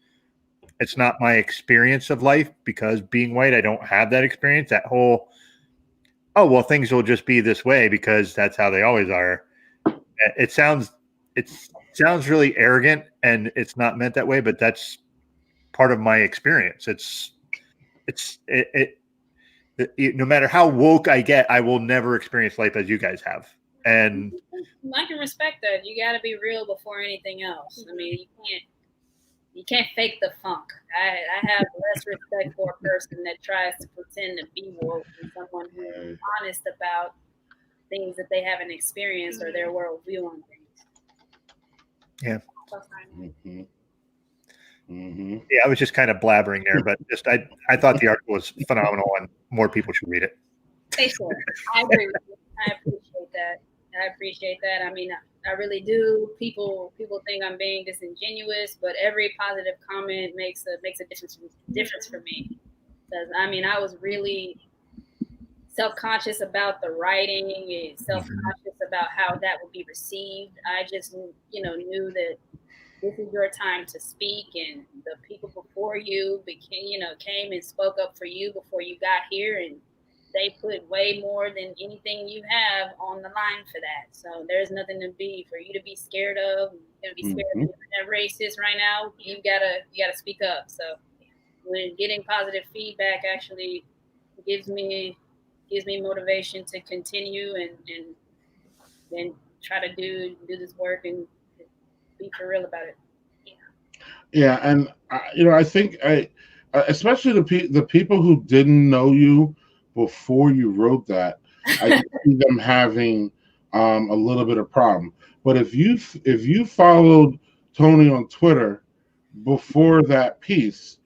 it's not my experience of life because being white, I don't have that experience. That whole, things will just be this way because that's how they always are. It sounds really arrogant and it's not meant that way, but that's part of my experience. No matter how woke I get, I will never experience life as you guys have. And I can respect that. You got to be real before anything else. I mean, you can't fake the funk. I have less respect for a person that tries to pretend to be woke than someone who is honest about things that they haven't experienced or their worldview on things. Yeah. Yeah, I was just kind of blabbering there, but I thought the article was phenomenal and more people should read it. They should. I agree with you. I appreciate that. I mean, I really do. People think I'm being disingenuous, but every positive comment makes a difference for me. Because I was really self-conscious about the writing and self-conscious about how that would be received. I just knew that this is your time to speak, and the people before you came and spoke up for you before you got here, and they put way more than anything you have on the line for that. So there's nothing for you to be scared of. You're gonna be scared of that racist right now. You gotta speak up. So when getting positive feedback actually gives me motivation to continue and try to do this work and be for real about it. Yeah, and I think especially the people who didn't know you before you wrote that, I see them having a little bit of problem. But if you followed Toni on Twitter before that piece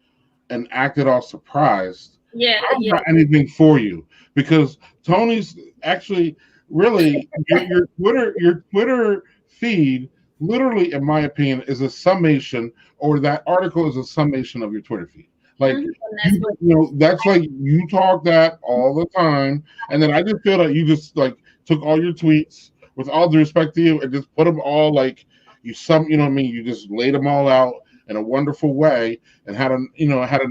and acted all surprised, I don't got anything for you because Toni's actually really your Twitter feed literally, in my opinion, is a summation, or that article is a summation of your Twitter feed. Like, that's like you talk that all the time. And then I just feel like you just like took all your tweets with all due respect to you and just put them all like you just laid them all out in a wonderful way and had an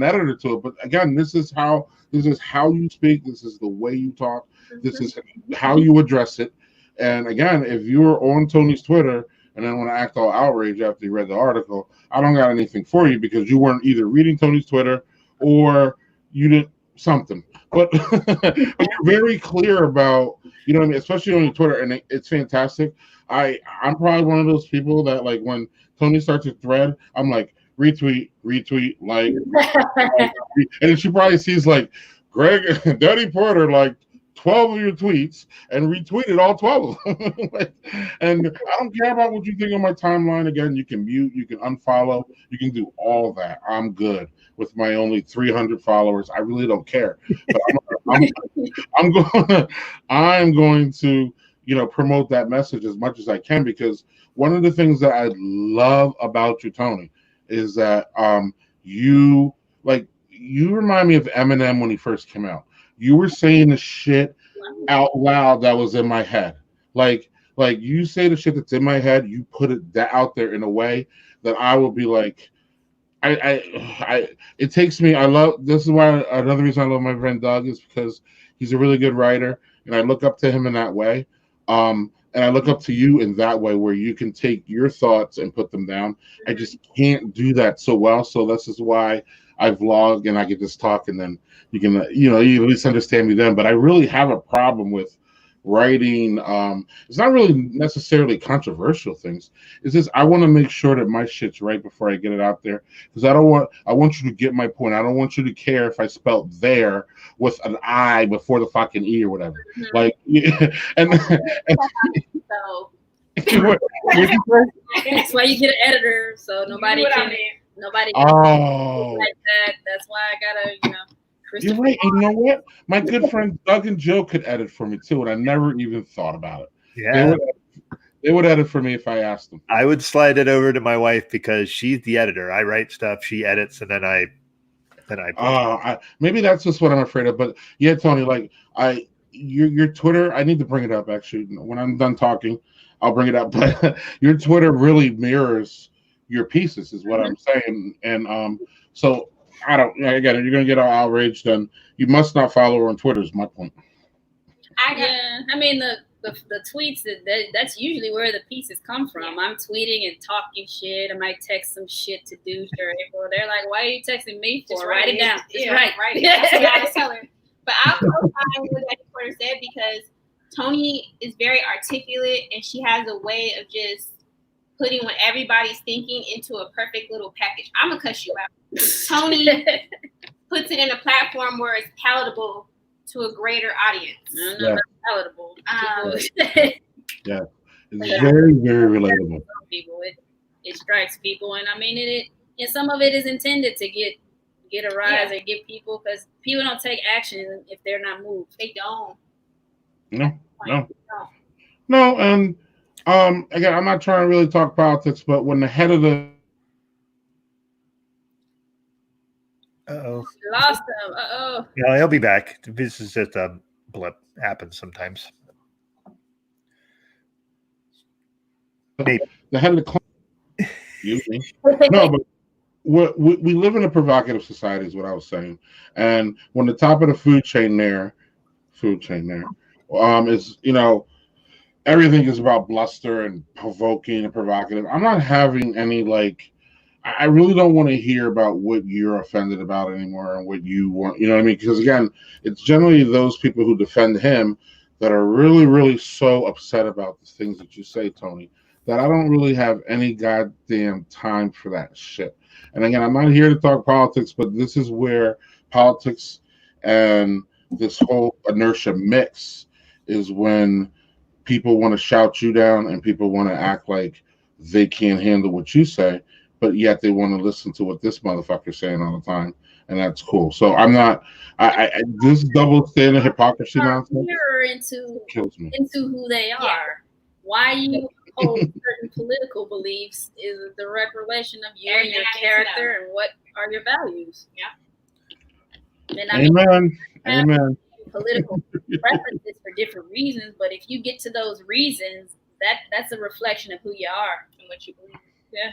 editor to it. But again, this is how you speak. This is the way you talk. This is how you address it. And again, if you're on Tony's Twitter and then want to act all outraged after you read the article, I don't got anything for you because you weren't either reading Tony's Twitter or you didn't something. But, but you're very clear about, you know what I mean, especially on your Twitter, and it's fantastic. I'm probably one of those people that, like, when Tony starts a thread, I'm like, retweet, like, and then she probably sees, like, Greg, Daddy Porter, like, 12 of your tweets and retweeted all 12 of them. And I don't care about what you think on my timeline. Again, you can mute, you can unfollow, you can do all that. I'm good with my only 300 followers. I really don't care. But I'm going to, you know, promote that message as much as I can, because one of the things that I love about you, Tony, is that you remind me of Eminem when he first came out. You were saying the shit out loud that was in my head. Like you say the shit that's in my head, you put it out there in a way that I will be like, it takes me, this is why another reason I love my friend Doug is because he's a really good writer, and I look up to him in that way. And I look up to you in that way where you can take your thoughts and put them down. I just can't do that so well. So this is why I vlog and I can just talk, and then you can, you at least understand me then. But I really have a problem with writing. It's not really necessarily controversial things. It's just I want to make sure that my shit's right before I get it out there, because I want you to get my point. I don't want you to care if I spelled there with an I before the fucking E or whatever. Mm-hmm. Like, and so that's why you get an editor, so nobody can. Oh, like that. That's why I gotta, You're right. You know what? My good friend Doug and Joe could edit for me too, and I never even thought about it. Yeah, they would edit for me if I asked them. I would slide it over to my wife because she's the editor. I write stuff, she edits, and then I. Maybe that's just what I'm afraid of. But yeah, Tony, like your Twitter, I need to bring it up actually. When I'm done talking, I'll bring it up. But your Twitter really mirrors your pieces, is what I'm saying. And so I don't. Again, if you're gonna get all outraged, then you must not follow her on Twitter. Is my point. I mean the tweets that's usually where the pieces come from. I'm tweeting and talking shit. I might text some shit to Douche or April. They're like, "Why are you texting me for? Write it down." Right. That's what I was telling her. But I'll co-sign what Daddy Porter said, because Toni is very articulate and she has a way of just putting what everybody's thinking into a perfect little package. I'm gonna cuss you out. Toni puts it in a platform where it's palatable to a greater audience. No, not palatable. Yeah, it's very, very relatable. People, it strikes people, and I mean and some of it is intended to get a rise and get people, because people don't take action if they're not moved. They don't. No, and again, I'm not trying to really talk politics, but when the head of the lost him. No, he'll be back. This is just a blip. Happens sometimes. Maybe. The head of the excuse me. No, but we live in a provocative society, is what I was saying. And when the top of the food chain there, is, everything is about bluster and provoking and provocative. I'm not having any, I really don't want to hear about what you're offended about anymore and what you want, you know what I mean? Because again, it's generally those people who defend him that are really, really so upset about the things that you say, Tony, that I don't really have any goddamn time for that shit. And again, I'm not here to talk politics, but this is where politics and this whole inertia mix is when people want to shout you down and people want to act like they can't handle what you say, but yet they want to listen to what this motherfucker's saying all the time, and that's cool. So I'm not. This double standard hypocrisy nonsense kills me. Into who they are. Yeah. Why you hold certain political beliefs is a direct relation of you and your character and what are your values. Yeah. And Amen. Political preferences for different reasons, but if you get to those reasons, that's a reflection of who you are and what you believe. Yeah.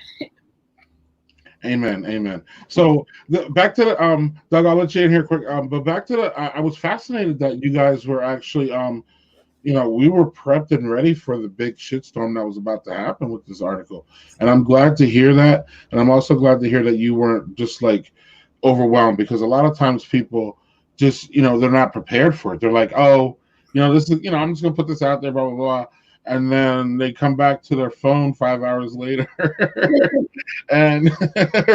Amen, amen. So back to the Doug, I'll let you in here quick. But back to the, I was fascinated that you guys were actually we were prepped and ready for the big shitstorm that was about to happen with this article, and I'm glad to hear that. And I'm also glad to hear that you weren't just like overwhelmed, because a lot of times people just they're not prepared for it. They're like, oh, this is I'm just gonna put this out there, blah blah blah, and then they come back to their phone 5 hours later. And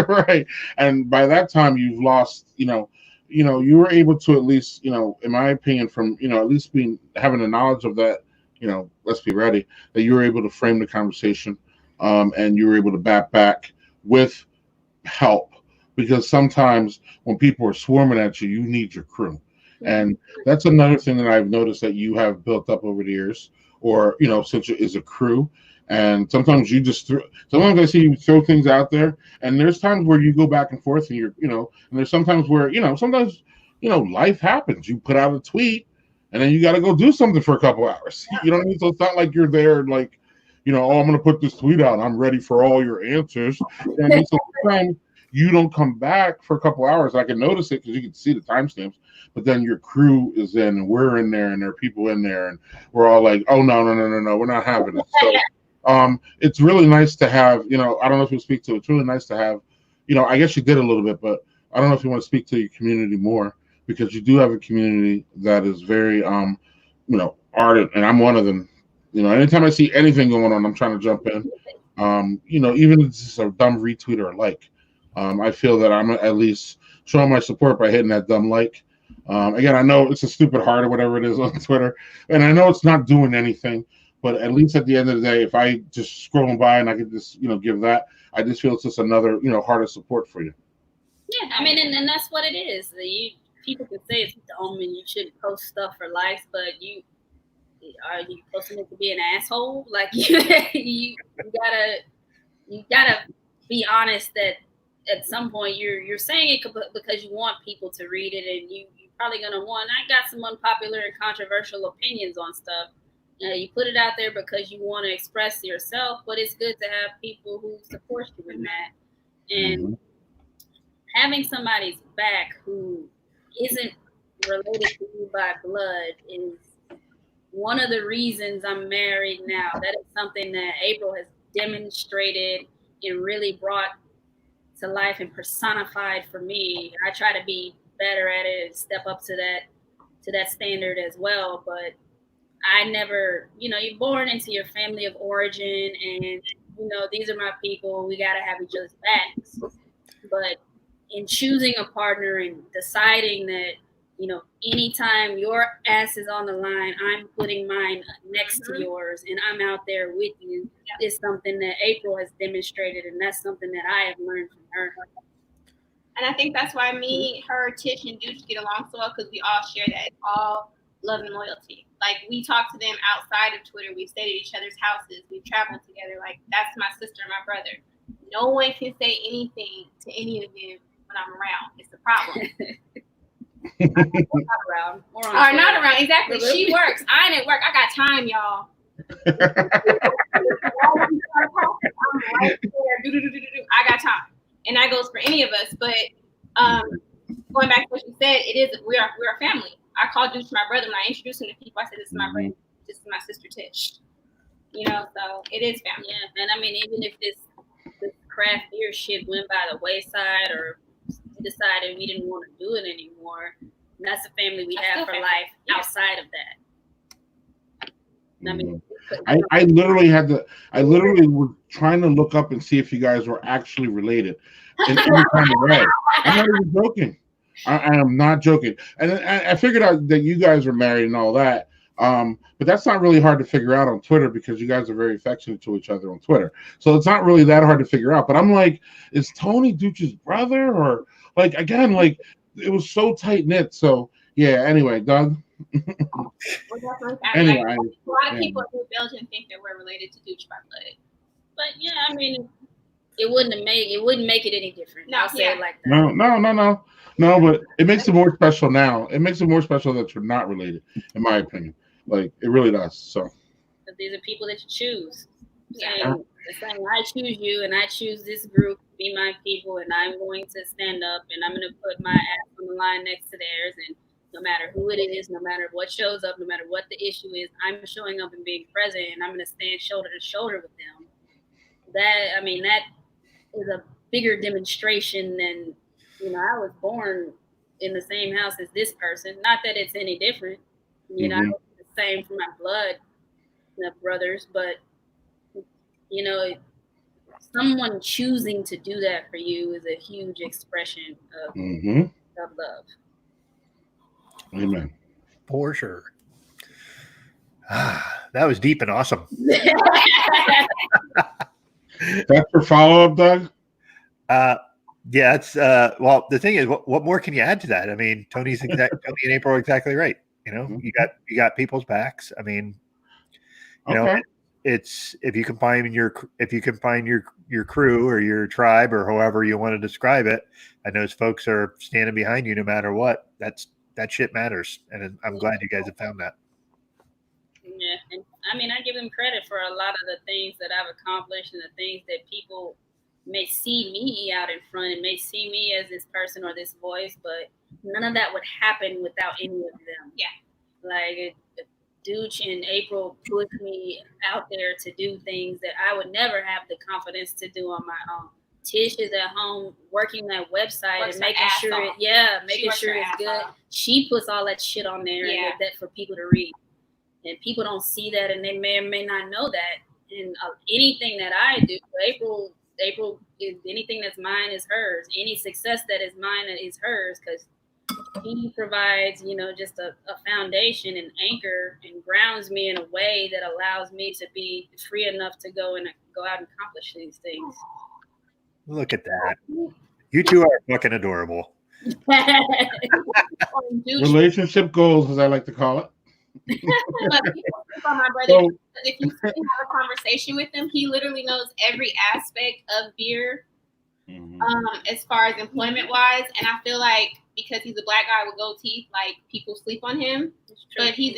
right, and by that time you've lost you were able to at least in my opinion, from at least having the knowledge of that, let's be ready, that you were able to frame the conversation, and you were able to back with help, because sometimes when people are swarming at you, you need your crew. And that's another thing that I've noticed that you have built up over the years, or since it is a crew. And sometimes sometimes I see you throw things out there, and there's times where you go back and forth, and and there's sometimes where, sometimes, life happens. You put out a tweet, and then you got to go do something for a couple hours. You know what I mean? So it's not like you're there, like, oh, I'm going to put this tweet out, I'm ready for all your answers. And so sometimes you don't come back for a couple hours. I can notice it because you can see the timestamps, but then your crew is in, and we're in there, and there are people in there, and we're all like, oh, no, we're not having it. So it's really nice to have, I don't know if you speak to it. It's really nice to have, I guess you did a little bit, but I don't know if you want to speak to your community more, because you do have a community that is very, ardent, and I'm one of them. Anytime I see anything going on, I'm trying to jump in. Even if it's just a dumb retweet or a like, I feel that I'm at least showing my support by hitting that dumb like. Again, I know it's a stupid heart or whatever it is on Twitter, and I know it's not doing anything. But at least at the end of the day, if I just scrolling by and I could just, give that, I just feel it's just another, heart of support for you. Yeah, I mean, and that's what it is. People can say it's dumb and you shouldn't post stuff for likes, but are you posting it to be an asshole? Like you gotta be honest that at some point you're saying it because you want people to read it, and you're probably gonna want. I got some unpopular and controversial opinions on stuff. You put it out there because you want to express yourself, but it's good to have people who support you in that. And having somebody's back who isn't related to you by blood is one of the reasons I'm married now. That is something that April has demonstrated and really brought to life and personified for me. I try to be better at it and step up to that standard as well, but I never, you're born into your family of origin, and, these are my people. We got to have each other's backs. But in choosing a partner and deciding that, anytime your ass is on the line, I'm putting mine next to yours, and I'm out there with you, is something that April has demonstrated, and that's something that I have learned from her. And I think that's why me, her, Tish, and Dooch get along so well, because we all share that. It's all love and loyalty. Like, we talk to them outside of Twitter. We stayed at each other's houses. We traveled together. Like, that's my sister and my brother. No one can say anything to any of them when I'm around. It's a problem. Not around. Or not around. Exactly. She works. I ain't at work. I got time, y'all. I'm right there. I got time. And that goes for any of us. But going back to what you said, we're a family. I called Dooch my brother when I introduced him to people. I said, "This is my brother. This is my sister Tish." So it is family. Yeah, and I mean, even if this craft beer shit went by the wayside, or we decided we didn't want to do it anymore, that's the family we have for life outside of that. I mean, I literally was trying to look up and see if you guys were actually related in any kind of way. I'm not even joking. I am not joking. And I figured out that you guys are married and all that. But that's not really hard to figure out on Twitter, because you guys are very affectionate to each other on Twitter. So it's not really that hard to figure out. But I'm like, is Toni Dooch's brother? Or like, again, like, it was so tight knit. So yeah, anyway, Doug. Anyway, a lot of people in Belgium think that we're related to Dooch by blood. But yeah, I mean, it wouldn't make it any different. I'll say it like that. No, but it makes it more special now. It makes it more special that you're not related, in my opinion. Like, it really does. So but these are people that you choose. Saying I choose you and I choose this group be my people, and I'm going to stand up, and I'm going to put my ass on the line next to theirs, and no matter who it is, no matter what shows up, no matter what the issue is, I'm showing up and being present, and I'm going to stand shoulder to shoulder with them. That is a bigger demonstration than, I was born in the same house as this person. Not that it's any different. Mhm. It's the same for my blood, brothers, but someone choosing to do that for you is a huge expression of love. Amen. For sure. That was deep and awesome. That's your follow-up, Doug? Yeah, it's well, the thing is, what more can you add to that? I mean, Tony and April are exactly right. You got people's backs. I mean, it's if you can find your crew or your tribe or however you want to describe it, and those folks are standing behind you no matter what. That shit matters, and I'm glad you guys have found that. Yeah, and I mean, I give them credit for a lot of the things that I've accomplished and the things that people may see me out in front and may see me as this person or this voice, but none of that would happen without any of them. Yeah. Like Dooch and April pushed me out there to do things that I would never have the confidence to do on my own. Tish is at home working that website and making sure it's good. Off. She puts all that shit on there and that for people to read. And people don't see that, and they may or may not know that. And anything that I do, April is anything that's mine is hers. Any success that is mine is hers, because he provides, just a foundation and anchor and grounds me in a way that allows me to be free enough to go out and accomplish these things. Look at that. You two are fucking adorable. Relationship goals, as I like to call it. From my brother, if you have a conversation with him, he literally knows every aspect of beer, as far as employment wise. And I feel like because he's a black guy with gold teeth, like people sleep on him. But he's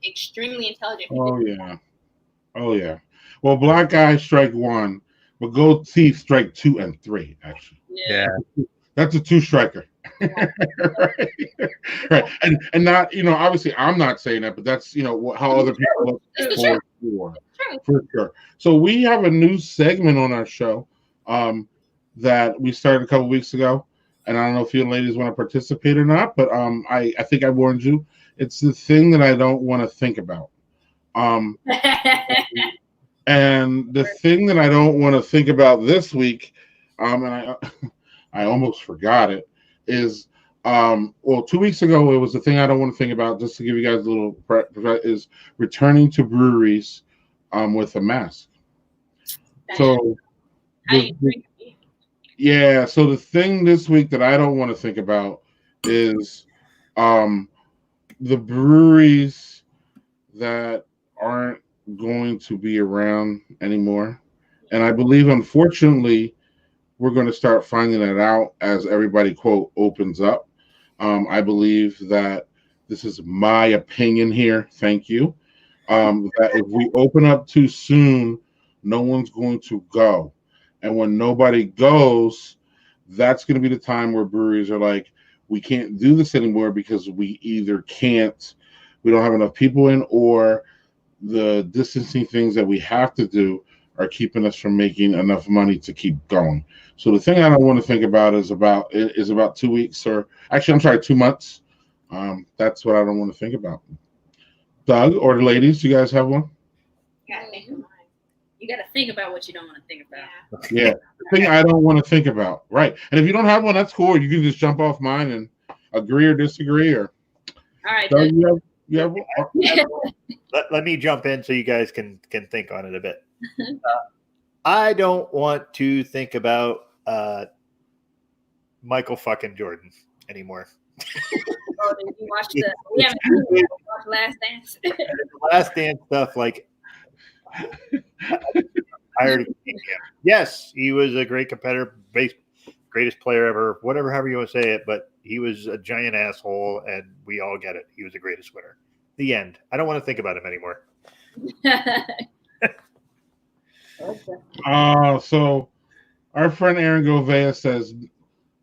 extremely intelligent. Oh yeah. Well, black guys strike one, but gold teeth strike 2 and 3. Actually. Yeah. That's a 2-striker. right. And not, obviously I'm not saying that, but that's, how other people look for sure. So we have a new segment on our show that we started a couple weeks ago. And I don't know if you ladies want to participate or not, but I think I warned you. It's the thing that I don't want to think about. And the thing that I don't want to think about this week, and I almost forgot it, is 2 weeks ago it was the thing I don't want to think about, just to give you guys a little is returning to breweries with a mask. So so the thing this week that I don't want to think about is the breweries that aren't going to be around anymore. And I believe, unfortunately, we're going to start finding that out as everybody, quote, opens up. I believe that this is my opinion here. Thank you. That if we open up too soon, no one's going to go. And when nobody goes, that's going to be the time where breweries are like, we can't do this anymore because we either we don't have enough people in, or the distancing things that we have to do are keeping us from making enough money to keep going. So the thing I don't want to think about is about 2 weeks, or actually, I'm sorry, 2 months. That's what I don't want to think about. Doug or the ladies, you guys have one? You got to think about what you don't want to think about. Yeah, the thing I don't want to think about. Right. And if you don't have one, that's cool. You can just jump off mine and agree or disagree. Or all right. Doug, you have one? Let me jump in so you guys can think on it a bit. I don't want to think about Michael fucking Jordan anymore. Oh, did you watch we haven't watched Last Dance? Last Dance stuff, like yes, he was a great competitor, greatest player ever, however you want to say it, but he was a giant asshole, and we all get it. He was the greatest winner. The end. I don't want to think about him anymore. So Our friend Aaron Govea says,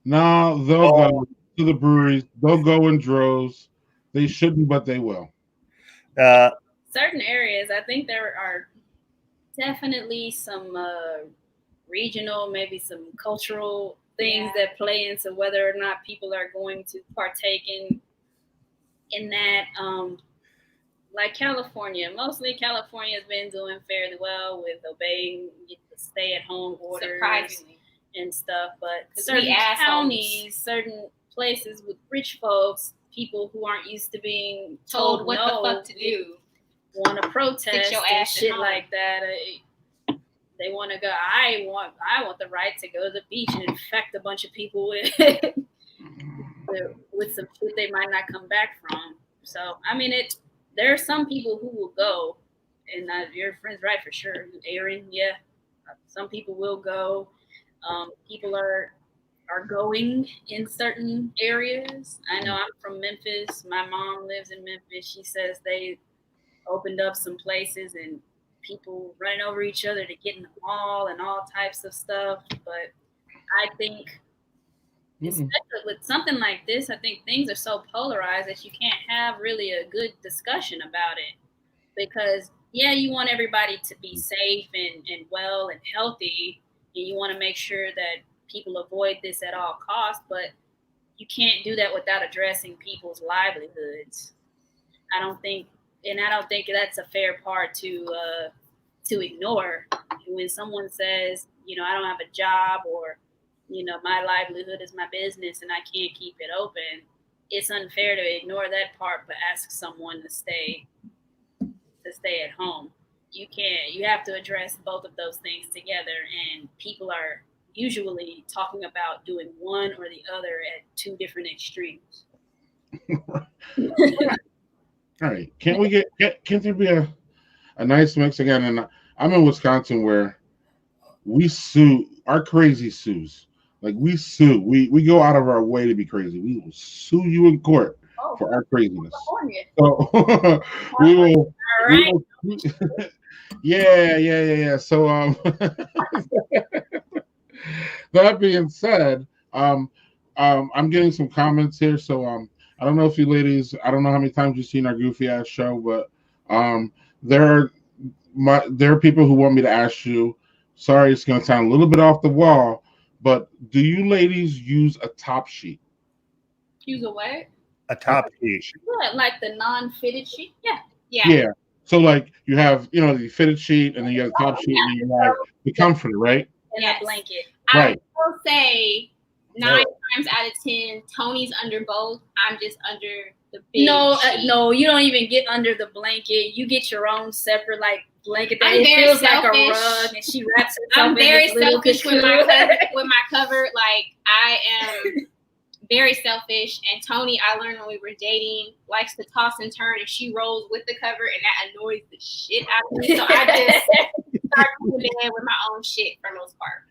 "Nah, they'll go to the breweries. They'll go in droves. They shouldn't, but they will." Certain areas, I think there are definitely some regional, maybe some cultural things that play into whether or not people are going to partake in that. Like California, mostly California has been doing fairly well with obeying the stay-at-home orders Surprisingly. and stuff. But 'Cause certain we assholes. counties, certain places with rich folks, people who aren't used to being Told what no, the fuck to do. want to protest your and ass at shit home. like that. They want to go. I want the right to go to the beach and infect a bunch of people with with some shit they might not come back from. So I mean, there are some people who will go, and your friend's right for sure. Aaron, yeah, some people will go. People are going in certain areas. I know I'm from Memphis. My mom lives in Memphis. She says they opened up some places and people running over each other to get in the mall and all types of stuff. But I think, especially with something like this, I think things are so polarized that you can't have really a good discussion about it. Because, yeah, you want everybody to be safe and well and healthy, and you want to make sure that people avoid this at all costs, but you can't do that without addressing people's livelihoods. I don't think that's a fair part to ignore. When someone says, I don't have a job, or my livelihood is my business and I can't keep it open, it's unfair to ignore that part but ask someone to stay at home. You can't. You have to address both of those things together, and people are usually talking about doing one or the other at two different extremes. All right. Can't there be a nice mix again? And I'm in Wisconsin where we sue our crazy sues. Like we sue. We go out of our way to be crazy. We will sue you in court for our craziness. So we will. Yeah. So that being said, I'm getting some comments here. So I don't know if you ladies, I don't know how many times you've seen our goofy ass show, but there are people who want me to ask you. Sorry, it's going to sound a little bit off the wall, but do you ladies use a top sheet? Use a what? A top sheet. Yeah, like the non-fitted sheet. Yeah. So like you have, the fitted sheet, and then you have the top sheet, and you have the comforter, right? And a blanket. Right. I will say 9 times out of 10, Tony's under both. I'm just under the big sheet. No, you don't even get under the blanket. You get your own separate blanket that it feels selfish. like a rug, and she wraps herself. I'm very selfish with my cover. Like I am very selfish. And Toni, I learned when we were dating, likes to toss and turn, and she rolls with the cover, and that annoys the shit out of me. So I just start going to bed with my own shit for the most part.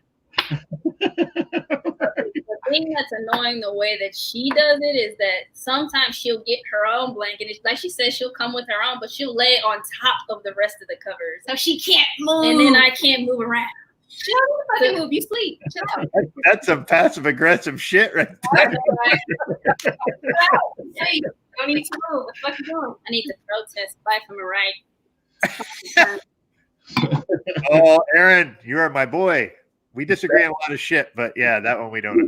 The thing that's annoying the way that she does it is that sometimes she'll get her own blanket. It's like she says, she'll come with her own, but she'll lay on top of the rest of the covers, so she can't move. And then I can't move around. She don't fucking move. You sleep. Chill out. That's some passive aggressive shit right there. Hey, don't need to move. What the fuck you doing? I need to protest life from a right. Oh, Aaron, you are my boy. We disagree on a lot of shit, but yeah, that one we don't.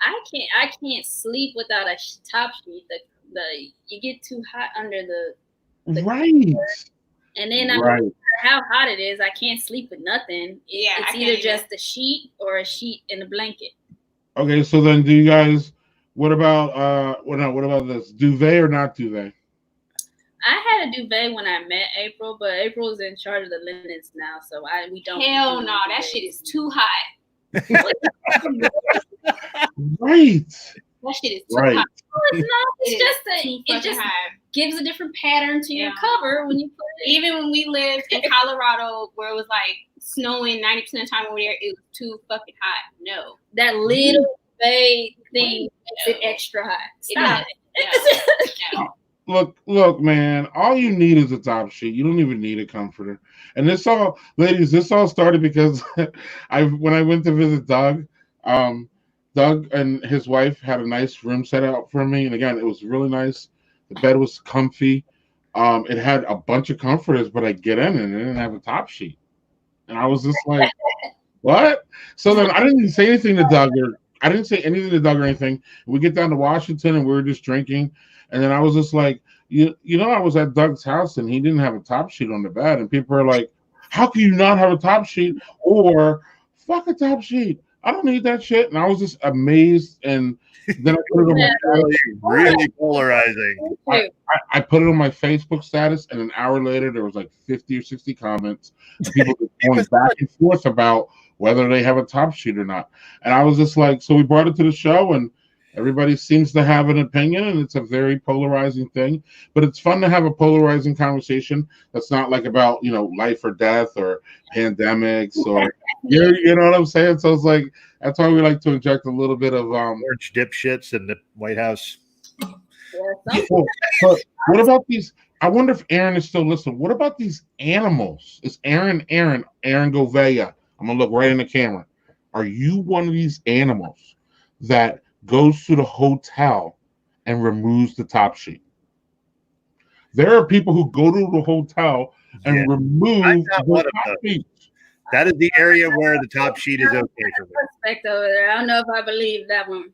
I can't sleep without a top sheet. You get too hot under the right. And then no matter how hot it is, I can't sleep with nothing. It's either just a sheet or a sheet and a blanket. Okay, so then do you guys? What about what about this duvet or not duvet? I had a duvet when I met April, but April's in charge of the linens now, so we don't. Hell no, that shit is too hot. Right. That shit is too right. hot. No, it's not. It just gives a different pattern to your cover when you put it. Even when we lived in Colorado, where it was like snowing 90% of the time over there, it was too fucking hot. No, that little duvet thing makes it extra hot. Stop. No. look, man. All you need is a top sheet. You don't even need a comforter. And ladies, this all started because when I went to visit Doug, Doug and his wife had a nice room set out for me, and again, it was really nice. The bed was comfy. It had a bunch of comforters, but I get in and it didn't have a top sheet, and I was just like, "What?" So then I didn't even say anything to Doug, or I didn't say anything to Doug or anything. We get down to Washington, and we were just drinking. And then I was just like, I was at Doug's house and he didn't have a top sheet on the bed. And people are like, how can you not have a top sheet? Or fuck a top sheet. I don't need that shit. And I was just amazed. And then I put it on really polarizing. I put it on my Facebook status, and an hour later there was like 50 or 60 comments. People going back and forth about whether they have a top sheet or not. And I was just like, so we brought it to the show, and everybody seems to have an opinion, and it's a very polarizing thing. But it's fun to have a polarizing conversation that's not like about, life or death or pandemics or you know what I'm saying? So it's like that's why we like to inject a little bit of orange dipshits in the White House. But what about these? I wonder if Aaron is still listening. What about these animals? Is Aaron Govea? I'm gonna look right in the camera. Are you one of these animals that goes to the hotel and removes the top sheet? There are people who go to the hotel and remove the top sheet. That is the area where the top sheet is okay for me. Respect over there. I don't know if I believe that one.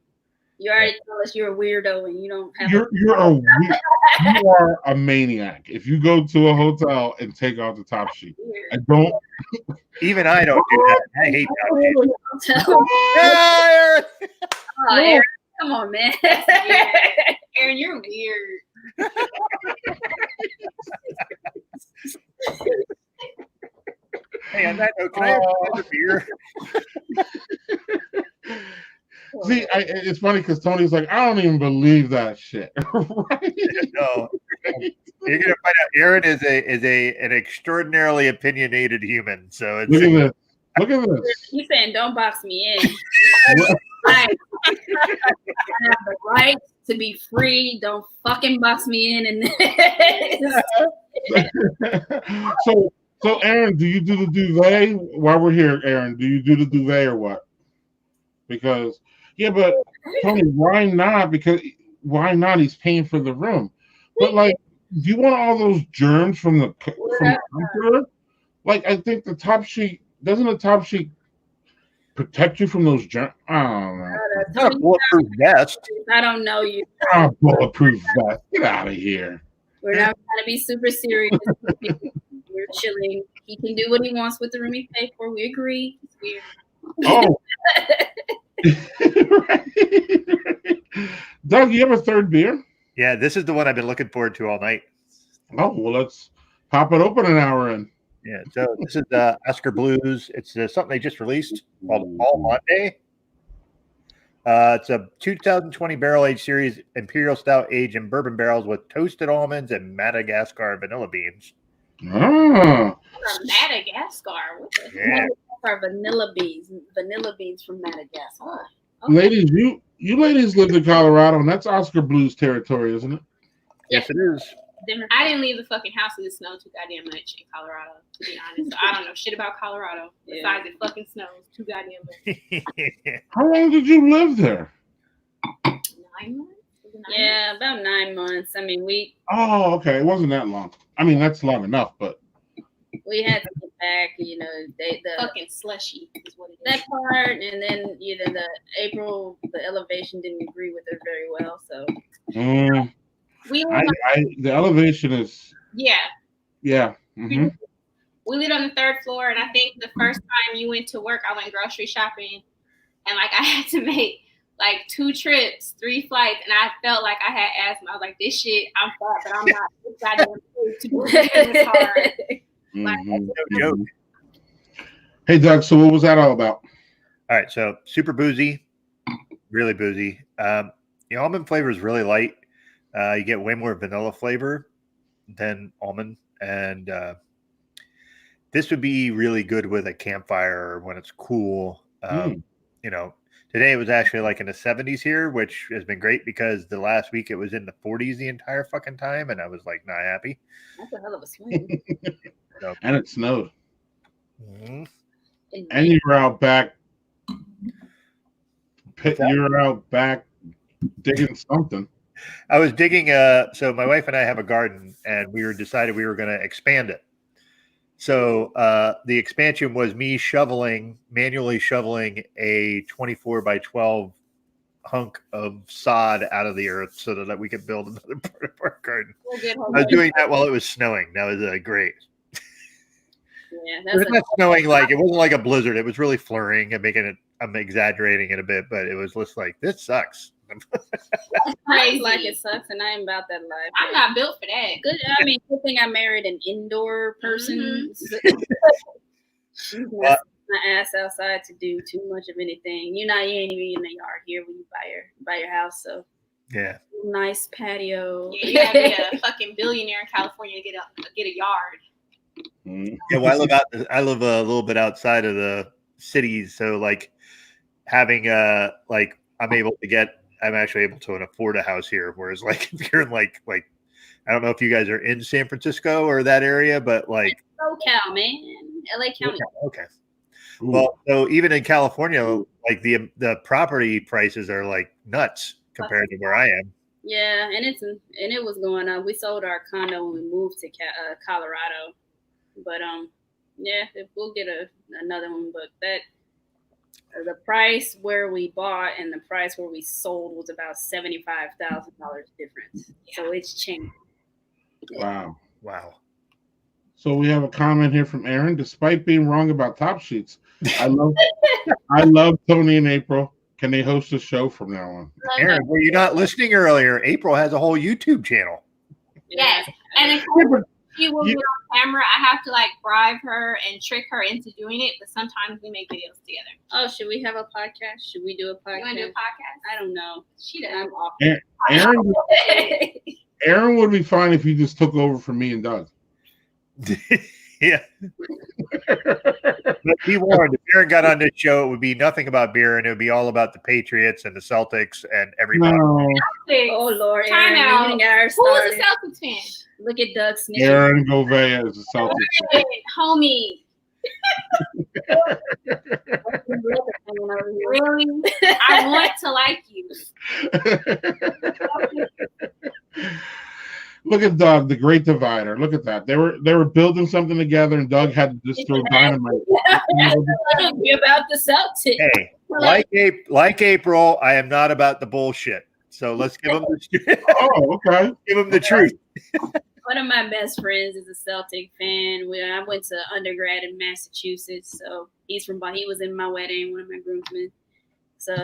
You already told us you're a weirdo and you don't have. You are a maniac if you go to a hotel and take out the top sheet. I don't. Even I don't do that. I hate top sheet. Oh, Aaron, come on, man. Aaron, you're weird. Hey, on that note, can I have another beer? See, it's funny because Tony's like, I don't even believe that shit. Right? No, you're gonna find out. Aaron is an extraordinarily opinionated human. So it's, look at this. He's saying, "Don't box me in." I have the right to be free. Don't fucking box me in. And so Aaron, do you do the duvet while we're here? Aaron, do you do the duvet or what? Because but Tony, why not? Because why not? He's paying for the room. But like, do you want all those germs from the comforter? Like, I think the top sheet doesn't the top sheet protect you from those germs? I don't know. Not a bulletproof vest. I don't know you. Bulletproof vest. Get out of here. We're not trying to be super serious. We're chilling. He can do what he wants with the room he paid for. We agree. It's weird. Oh. Right. Doug, you have a third beer? Yeah, this is the one I've been looking forward to all night. Oh, well, let's pop it open an hour in. Yeah, so this is Oscar Blues. It's something they just released called All Monday. It's a 2020 barrel-aged series Imperial Stout aged in bourbon barrels with toasted almonds and Madagascar vanilla beans. Oh. Madagascar? What the heck are vanilla beans? Vanilla beans from Madagascar. Okay. Ladies, you ladies lived in Colorado, and that's Oscar Blues territory, isn't it? Yes, it is. I didn't leave the fucking house because it snowed too goddamn much in Colorado, to be honest. So I don't know shit about Colorado besides it fucking snows too goddamn much. How long did you live there? 9 months? Yeah, about 9 months. I mean, Oh, okay. It wasn't that long. I mean, that's long enough, but we had to get back. The fucking slushy is what it is. That part, and then the elevation didn't agree with it very well. So the elevation is yeah. Mm-hmm. We lived on the 3rd floor, and I think the first time you went to work, I went grocery shopping, and like I had to make like 2 trips, 3 flights, and I felt like I had asthma. I was like, this shit, I'm fat, but I'm not this goddamn food to do this hard. Mm-hmm. Hey, Doug, so what was that all about? All right, so super boozy, really boozy. The almond flavor is really light. You get way more vanilla flavor than almond, and this would be really good with a campfire when it's cool. Today it was actually like in the 70s here, which has been great because the last week it was in the 40s the entire fucking time, and I was like not happy. That's a hell of a swing. And it snowed. Mhm. And you were out back. You were out back digging something. I was digging. So my wife and I have a garden, and we decided we were going to expand it. So the expansion was me manually shoveling a 24 by 12 hunk of sod out of the earth so that we could build another part of our garden. I was doing that while it was snowing. That was great. Yeah, It was not snowing like it wasn't like a blizzard. It was really flurrying and making it. I'm exaggerating it a bit, but it was just like this sucks. crazy. Like it sucks, and I ain't about that life. I'm not built for that. Good. I mean, good thing I married an indoor person. Well, my ass outside to do too much of anything. You ain't even in the yard here when you buy your house. So yeah, nice patio. Yeah, you gotta be a fucking billionaire in California to get a yard. Yeah, well, I live a little bit outside of the cities, so like having like I'm actually able to afford a house here. Whereas like if you're in like I don't know if you guys are in San Francisco or that area, but like SoCal, man, LA County. Okay. Well, so even in California, like the property prices are like nuts compared to where I am. Yeah, and it was going up. We sold our condo when we moved to Colorado, but yeah, we'll get another one. But that the price where we bought and the price where we sold was about $75,000 difference. Yeah. So it's changed. Wow. So we have a comment here from Aaron. Despite being wrong about top sheets, I love Toni and April. Can they host a show from now on? Aaron, were you not listening earlier? April has a whole YouTube channel. Yes, and she will be on camera. I have to like bribe her and trick her into doing it, but sometimes we make videos together. Oh, should we have a podcast? Should we do a podcast? You want to do a podcast? I don't know. She does. I'm off. Aaron would be fine if you just took over for me and Doug. Yeah. But be warned, if Aaron got on this show, it would be nothing about beer, and it would be all about the Patriots and the Celtics and everybody. No. Oh Lord, Time Aaron, out. Who is a Celtics fan? Look at Doug Smith. Aaron Govea is a Celtics fan. Homie. Really? I want to like you. Look at Doug, the great divider. Look at that. They were building something together, and Doug had to just throw dynamite. Be about the Celtics. Hey, like April, I am not about the bullshit. So let's give them the Oh, okay. Give them the truth. One of my best friends is a Celtic fan. I went to undergrad in Massachusetts, so he was in my wedding, one of my groomsmen. So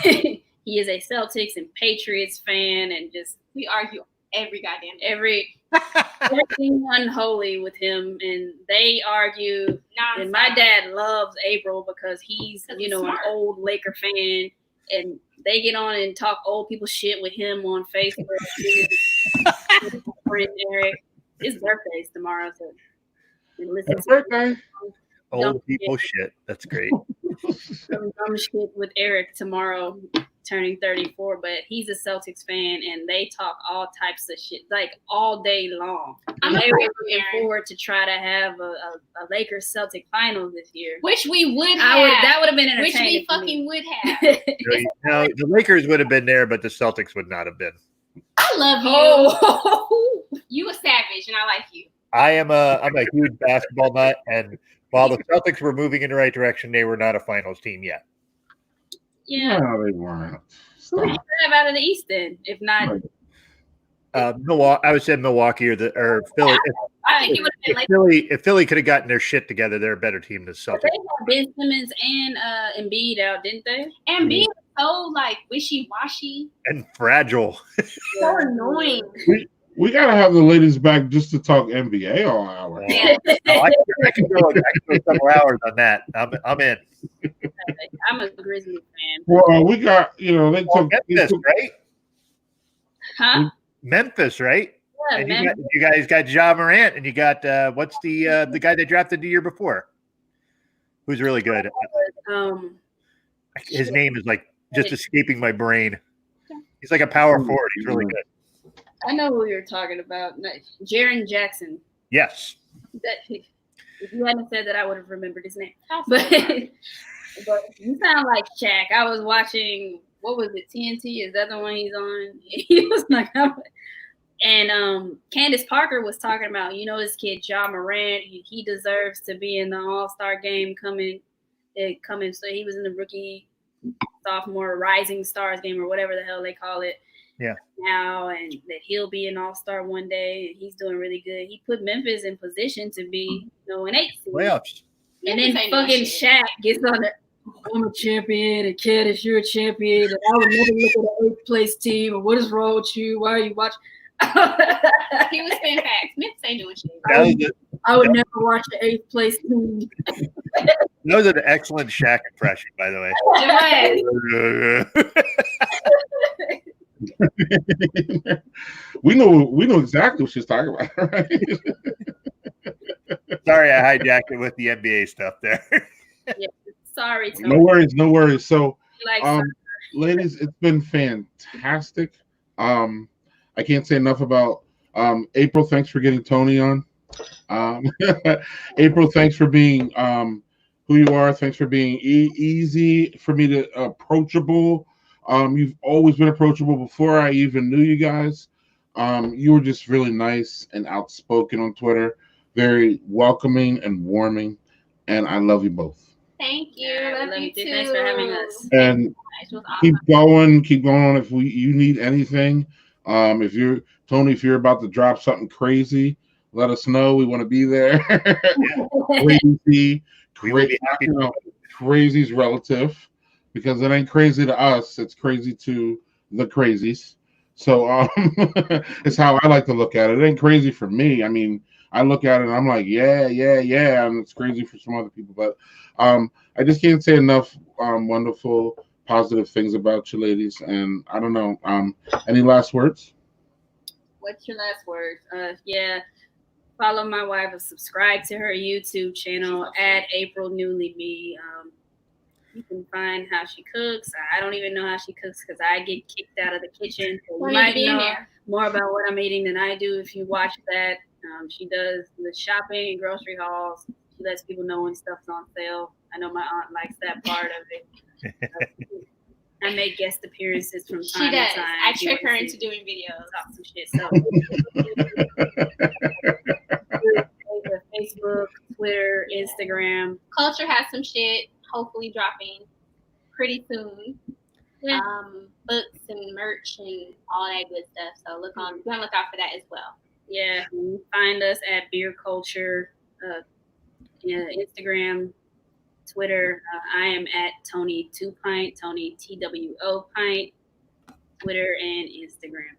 he is a Celtics and Patriots fan, and just we argue every goddamn everything unholy with him, and they argue. And my dad loves April because he's an old Laker fan, and they get on and talk old people shit with him on Facebook. Friend Eric, his birthday's tomorrow, so listen to birthday. Old people shit. That's great. Some dumb shit with Eric tomorrow, turning 34, but he's a Celtics fan, and they talk all types of shit like all day long. I'm looking forward to try to have a Lakers Celtic final this year, which we would have. That would have been entertaining. Which we fucking would have. No, the Lakers would have been there, but the Celtics would not have been. I love you. You a savage, and I like you. I'm a huge basketball nut, and while the Celtics were moving in the right direction, they were not a finals team yet. Yeah, no, they weren't. Who do you have out of the East then? If not, Milwaukee. I would say Milwaukee or Philly. I think it would have been if Philly could have gotten their shit together, they're a better team than Celtics. They had Ben Simmons and Embiid out, didn't they? And being so like wishy-washy and fragile. So annoying. We gotta have the ladies back just to talk NBA all hour. Yeah. I can go several hours on that. I'm in. I'm a Grizzly fan. Well, we got they took Memphis, right? Huh? Memphis, right? Yeah, and you guys got Ja Morant, and you got what's the guy they drafted the year before? Who's really good? I his name is like just escaping my brain. He's like a power forward. He's really good. I know who you're talking about. Jaren Jackson. Yes. If you hadn't said that, I would have remembered his name. But you sound like Shaq. I was watching, what was it, TNT? Is that the one he's on? He was like, and Candace Parker was talking about, this kid, Ja Morant, he deserves to be in the All-Star game coming. So he was in the rookie, sophomore, rising stars game or whatever the hell they call it. Yeah. Now, and that he'll be an all-star one day, and he's doing really good. He put Memphis in position to be, an 8 seed. Playoffs. And then fucking Shaq gets on the, I'm a champion, and Candace, you're a champion, and I would never look at an 8th place team, and what is wrong with you? Why are you watching? He was saying facts. Memphis ain't doing shit. I would never watch the 8th place team. That was an excellent Shaq impression, by the way. We know exactly what she's talking about, right? Sorry, I hijacked it with the NBA stuff there. Yeah, sorry, Toni. No worries. So, ladies, it's been fantastic. I can't say enough about April. Thanks for getting Toni on. April, thanks for being who you are. Thanks for being easy for me to approachable. You've always been approachable before I even knew you guys. You were just really nice and outspoken on Twitter, very welcoming and warming, and I love you both. Thank you. Love you too. Thanks for having us. And keep going if you need anything. If you're Toni, if you're about to drop something crazy, let us know. We want to be there. Crazy's relative, because it ain't crazy to us. It's crazy to the crazies. So it's how I like to look at it. It ain't crazy for me. I mean, I look at it and I'm like, yeah, and it's crazy for some other people. But I just can't say enough wonderful, positive things about you ladies. And I don't know, any last words? What's your last words? Yeah. Follow my wife and subscribe to her YouTube channel at April Newly Me. You can find how she cooks. I don't even know how she cooks because I get kicked out of the kitchen. So you might know more about what I'm eating than I do if you watch that. She does the shopping and grocery hauls. She lets people know when stuff's on sale. I know my aunt likes that part of it. I make guest appearances from time to time. I trick her into doing videos. Talk some shit. So Facebook, Twitter, Instagram. Culture has some shit hopefully dropping pretty soon. Yeah. Books and merch and all that good stuff. So look out for that as well. Yeah, you find us at Beer Culture, Instagram, Twitter. I am at Toni 2 Pint, Toni TWO Pint, Twitter and Instagram.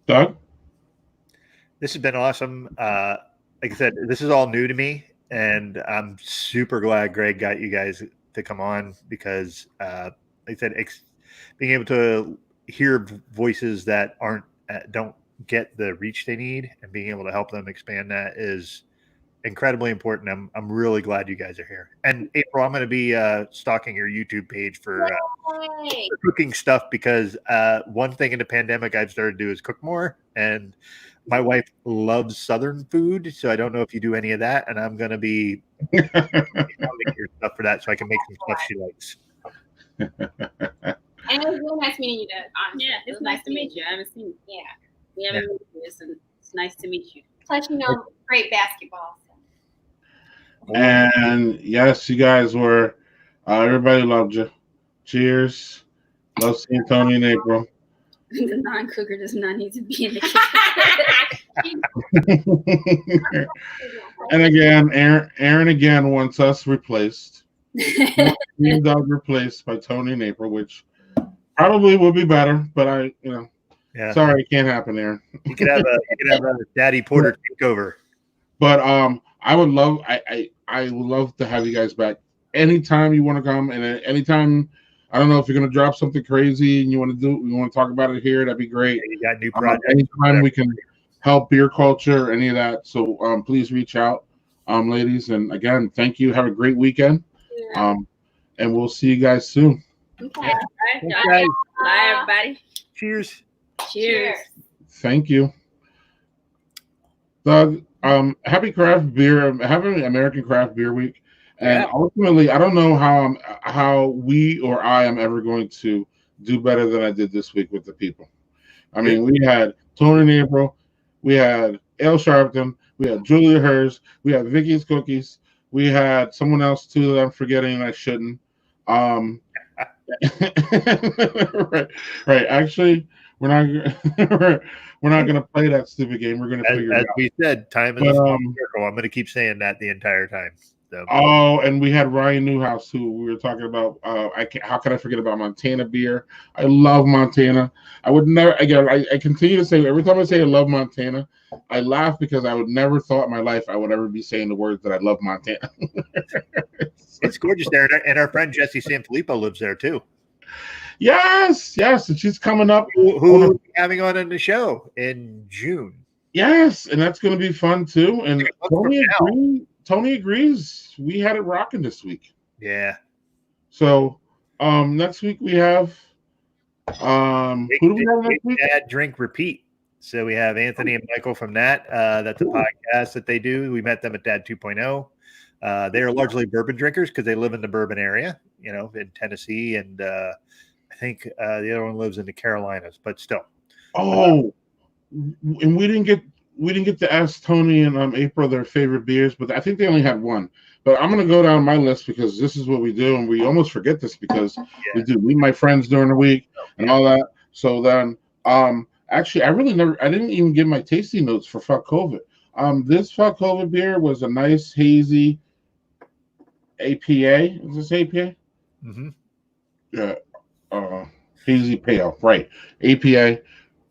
Doug? This has been awesome. Like I said, this is all new to me, and I'm super glad Greg got you guys to come on because, like I said, being able to hear voices that don't get the reach they need and being able to help them expand that is incredibly important. I'm really glad you guys are here. And April, I'm going to be stalking your YouTube page for cooking stuff because one thing in the pandemic I've started to do is cook more, and my wife loves Southern food, so I don't know if you do any of that, and I'm going to be your stuff for that so I can make some stuff she likes. And it was really nice meeting you, Doug. Honestly. Yeah, it's nice to meet you. I haven't seen you. Yeah. We haven't met you, so it's nice to meet you. Plus, great basketball. So. And yes, you guys were. Everybody loved you. Cheers. Love seeing Toni and April. The non-cooker does not need to be in the kitchen. And again, Aaron again wants us replaced. Doug replaced by Toni and April, which probably would be better, but sorry, it can't happen, Aaron. You could have a Daddy Porter takeover. But I would love I would love to have you guys back anytime you want to come, and anytime. I don't know if you're going to drop something crazy and you want to talk about it here. That'd be great. Yeah, you got new projects. Anytime we can help beer culture, any of that. So please reach out, ladies. And again, thank you. Have a great weekend. Yeah. and we'll see you guys soon. Okay. Yeah. Thanks, guys. Bye, everybody. Cheers. Cheers. Thank you, Doug. Happy craft beer, happy American Craft Beer Week, and ultimately, I don't know how we or I am ever going to do better than I did this week with the people. I mean, we had Toni and April, we had Elle Sharpton, we had Julia Hers, we had Vicky's Cookies, we had someone else too that I'm forgetting and I shouldn't. Right. Actually, we're not we're not gonna play that stupid game. We're gonna figure it out. As we said, time is a small circle. I'm gonna keep saying that the entire time. So. Oh, and we had Ryan Newhouse who we were talking about. How can I forget about Montana beer? I love Montana. I would never again. I continue to say every time I say I love Montana, I laugh because I would never thought in my life I would ever be saying the words that I love Montana. It's gorgeous there, and our friend Jessie Sanfilippo lives there too. Yes, and she's coming up. Who we'll be having on in the show in June. Yes, and that's going to be fun too. And Toni agrees. We had it rocking this week. Yeah. So next week we have who do we have next week? Dad Drink Repeat. So we have Anthony and Michael from that. That's a podcast that they do. We met them at Dad 2.0. They are largely bourbon drinkers because they live in the bourbon area, in Tennessee, and I think the other one lives in the Carolinas, but still. Oh, and we didn't get to ask Toni and April their favorite beers, but I think they only had one. But I'm gonna go down my list because this is what we do, and we almost forget this because we do meet my friends during the week and all that. So then, actually, I didn't even give my tasting notes for Fuck COVID. This Fuck COVID beer was a nice hazy APA. Is this APA? Mm-hmm. Yeah. Hazy pale, right? APA,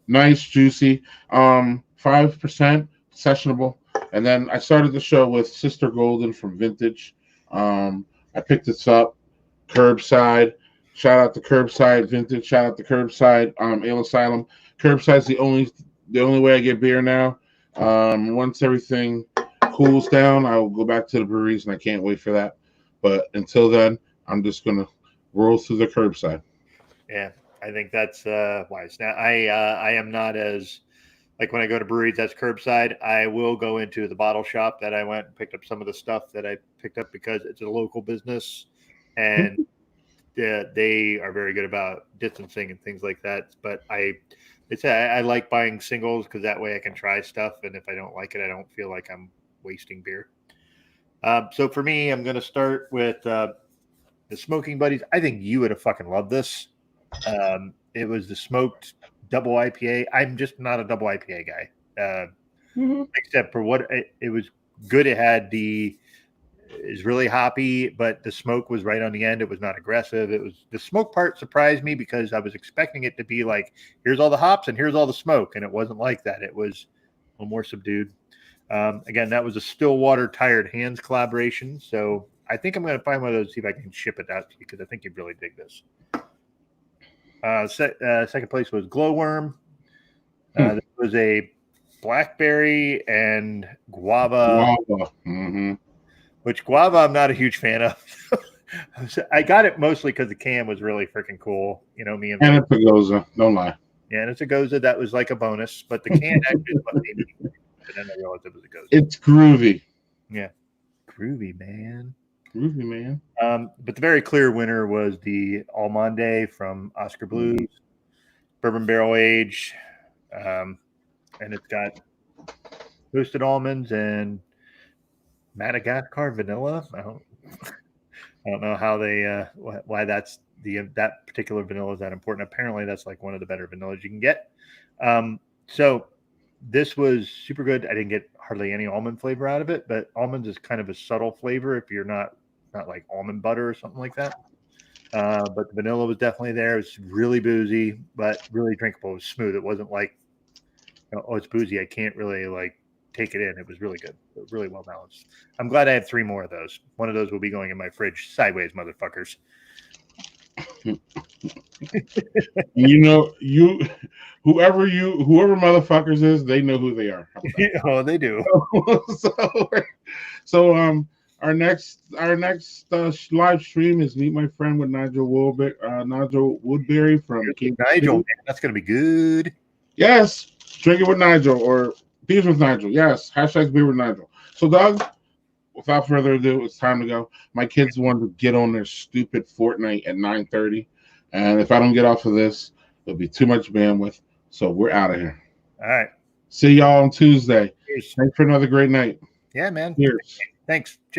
nice, juicy. 5% sessionable. And then I started the show with Sister Golden from Vintage. I picked this up curbside. Shout out to Curbside Vintage. Shout out to Curbside Ale Asylum. Curbside's the only way I get beer now. Once everything cools down, I will go back to the breweries, and I can't wait for that. But until then, I'm just gonna roll through the curbside. Yeah, I think that's wise. Now, I am not as like when I go to breweries, that's curbside. I will go into the bottle shop that I went and picked up some of the stuff that I picked up because it's a local business, and they are very good about distancing and things like that. But I like buying singles because that way I can try stuff, and if I don't like it, I don't feel like I'm wasting beer. So for me, I'm going to start with the Smoking Buddies. I think you would have fucking loved this. It was the smoked double IPA. I'm just not a double IPA guy, except for what it was good. It had is really hoppy, but the smoke was right on the end. It was not aggressive. It was the smoke part surprised me because I was expecting it to be like, here's all the hops and here's all the smoke. And it wasn't like that. It was a little more subdued. Again, that was a Stillwater Tired Hands collaboration. So I think I'm going to find one of those, see if I can ship it out to you because I think you'd really dig this. Second place was Glowworm. There was a blackberry and guava. Which guava I'm not a huge fan of. I got it mostly because the can was really freaking cool. Me and it's a Goza, don't lie. Yeah, and it's a Goza that was like a bonus, but the can actually is what made me. And then I realized it was a Goza. It's groovy. Yeah, groovy, man. Groovy, man. But the very clear winner was the Almonde from Oscar Blues, bourbon barrel age, and it's got toasted almonds and Madagascar vanilla. I don't know how they why that's that particular vanilla is that important. Apparently, that's like one of the better vanillas you can get. So this was super good. I didn't get hardly any almond flavor out of it, but almonds is kind of a subtle flavor if you're not like almond butter or something like that. But the vanilla was definitely there. It was really boozy, but really drinkable. It was smooth. It wasn't like, oh, it's boozy. I can't really like take it in. It was really good. Really well balanced. I'm glad I have 3 more of those. One of those will be going in my fridge sideways, motherfuckers. Whoever motherfuckers is, they know who they are. Oh, they do. So Our next live stream is Meet My Friend with Nigel Woodbury from King Nigel, City. man, that's gonna be good. Yes, drink it with Nigel or beers with Nigel. Yes, hashtag beer with Nigel. So, Doug, without further ado, it's time to go. My kids want to get on their stupid Fortnite at 9:30, and if I don't get off of this, it'll be too much bandwidth. So we're out of here. All right. See y'all on Tuesday. Cheers. Thanks for another great night. Yeah, man. Cheers. Thanks. Cheers.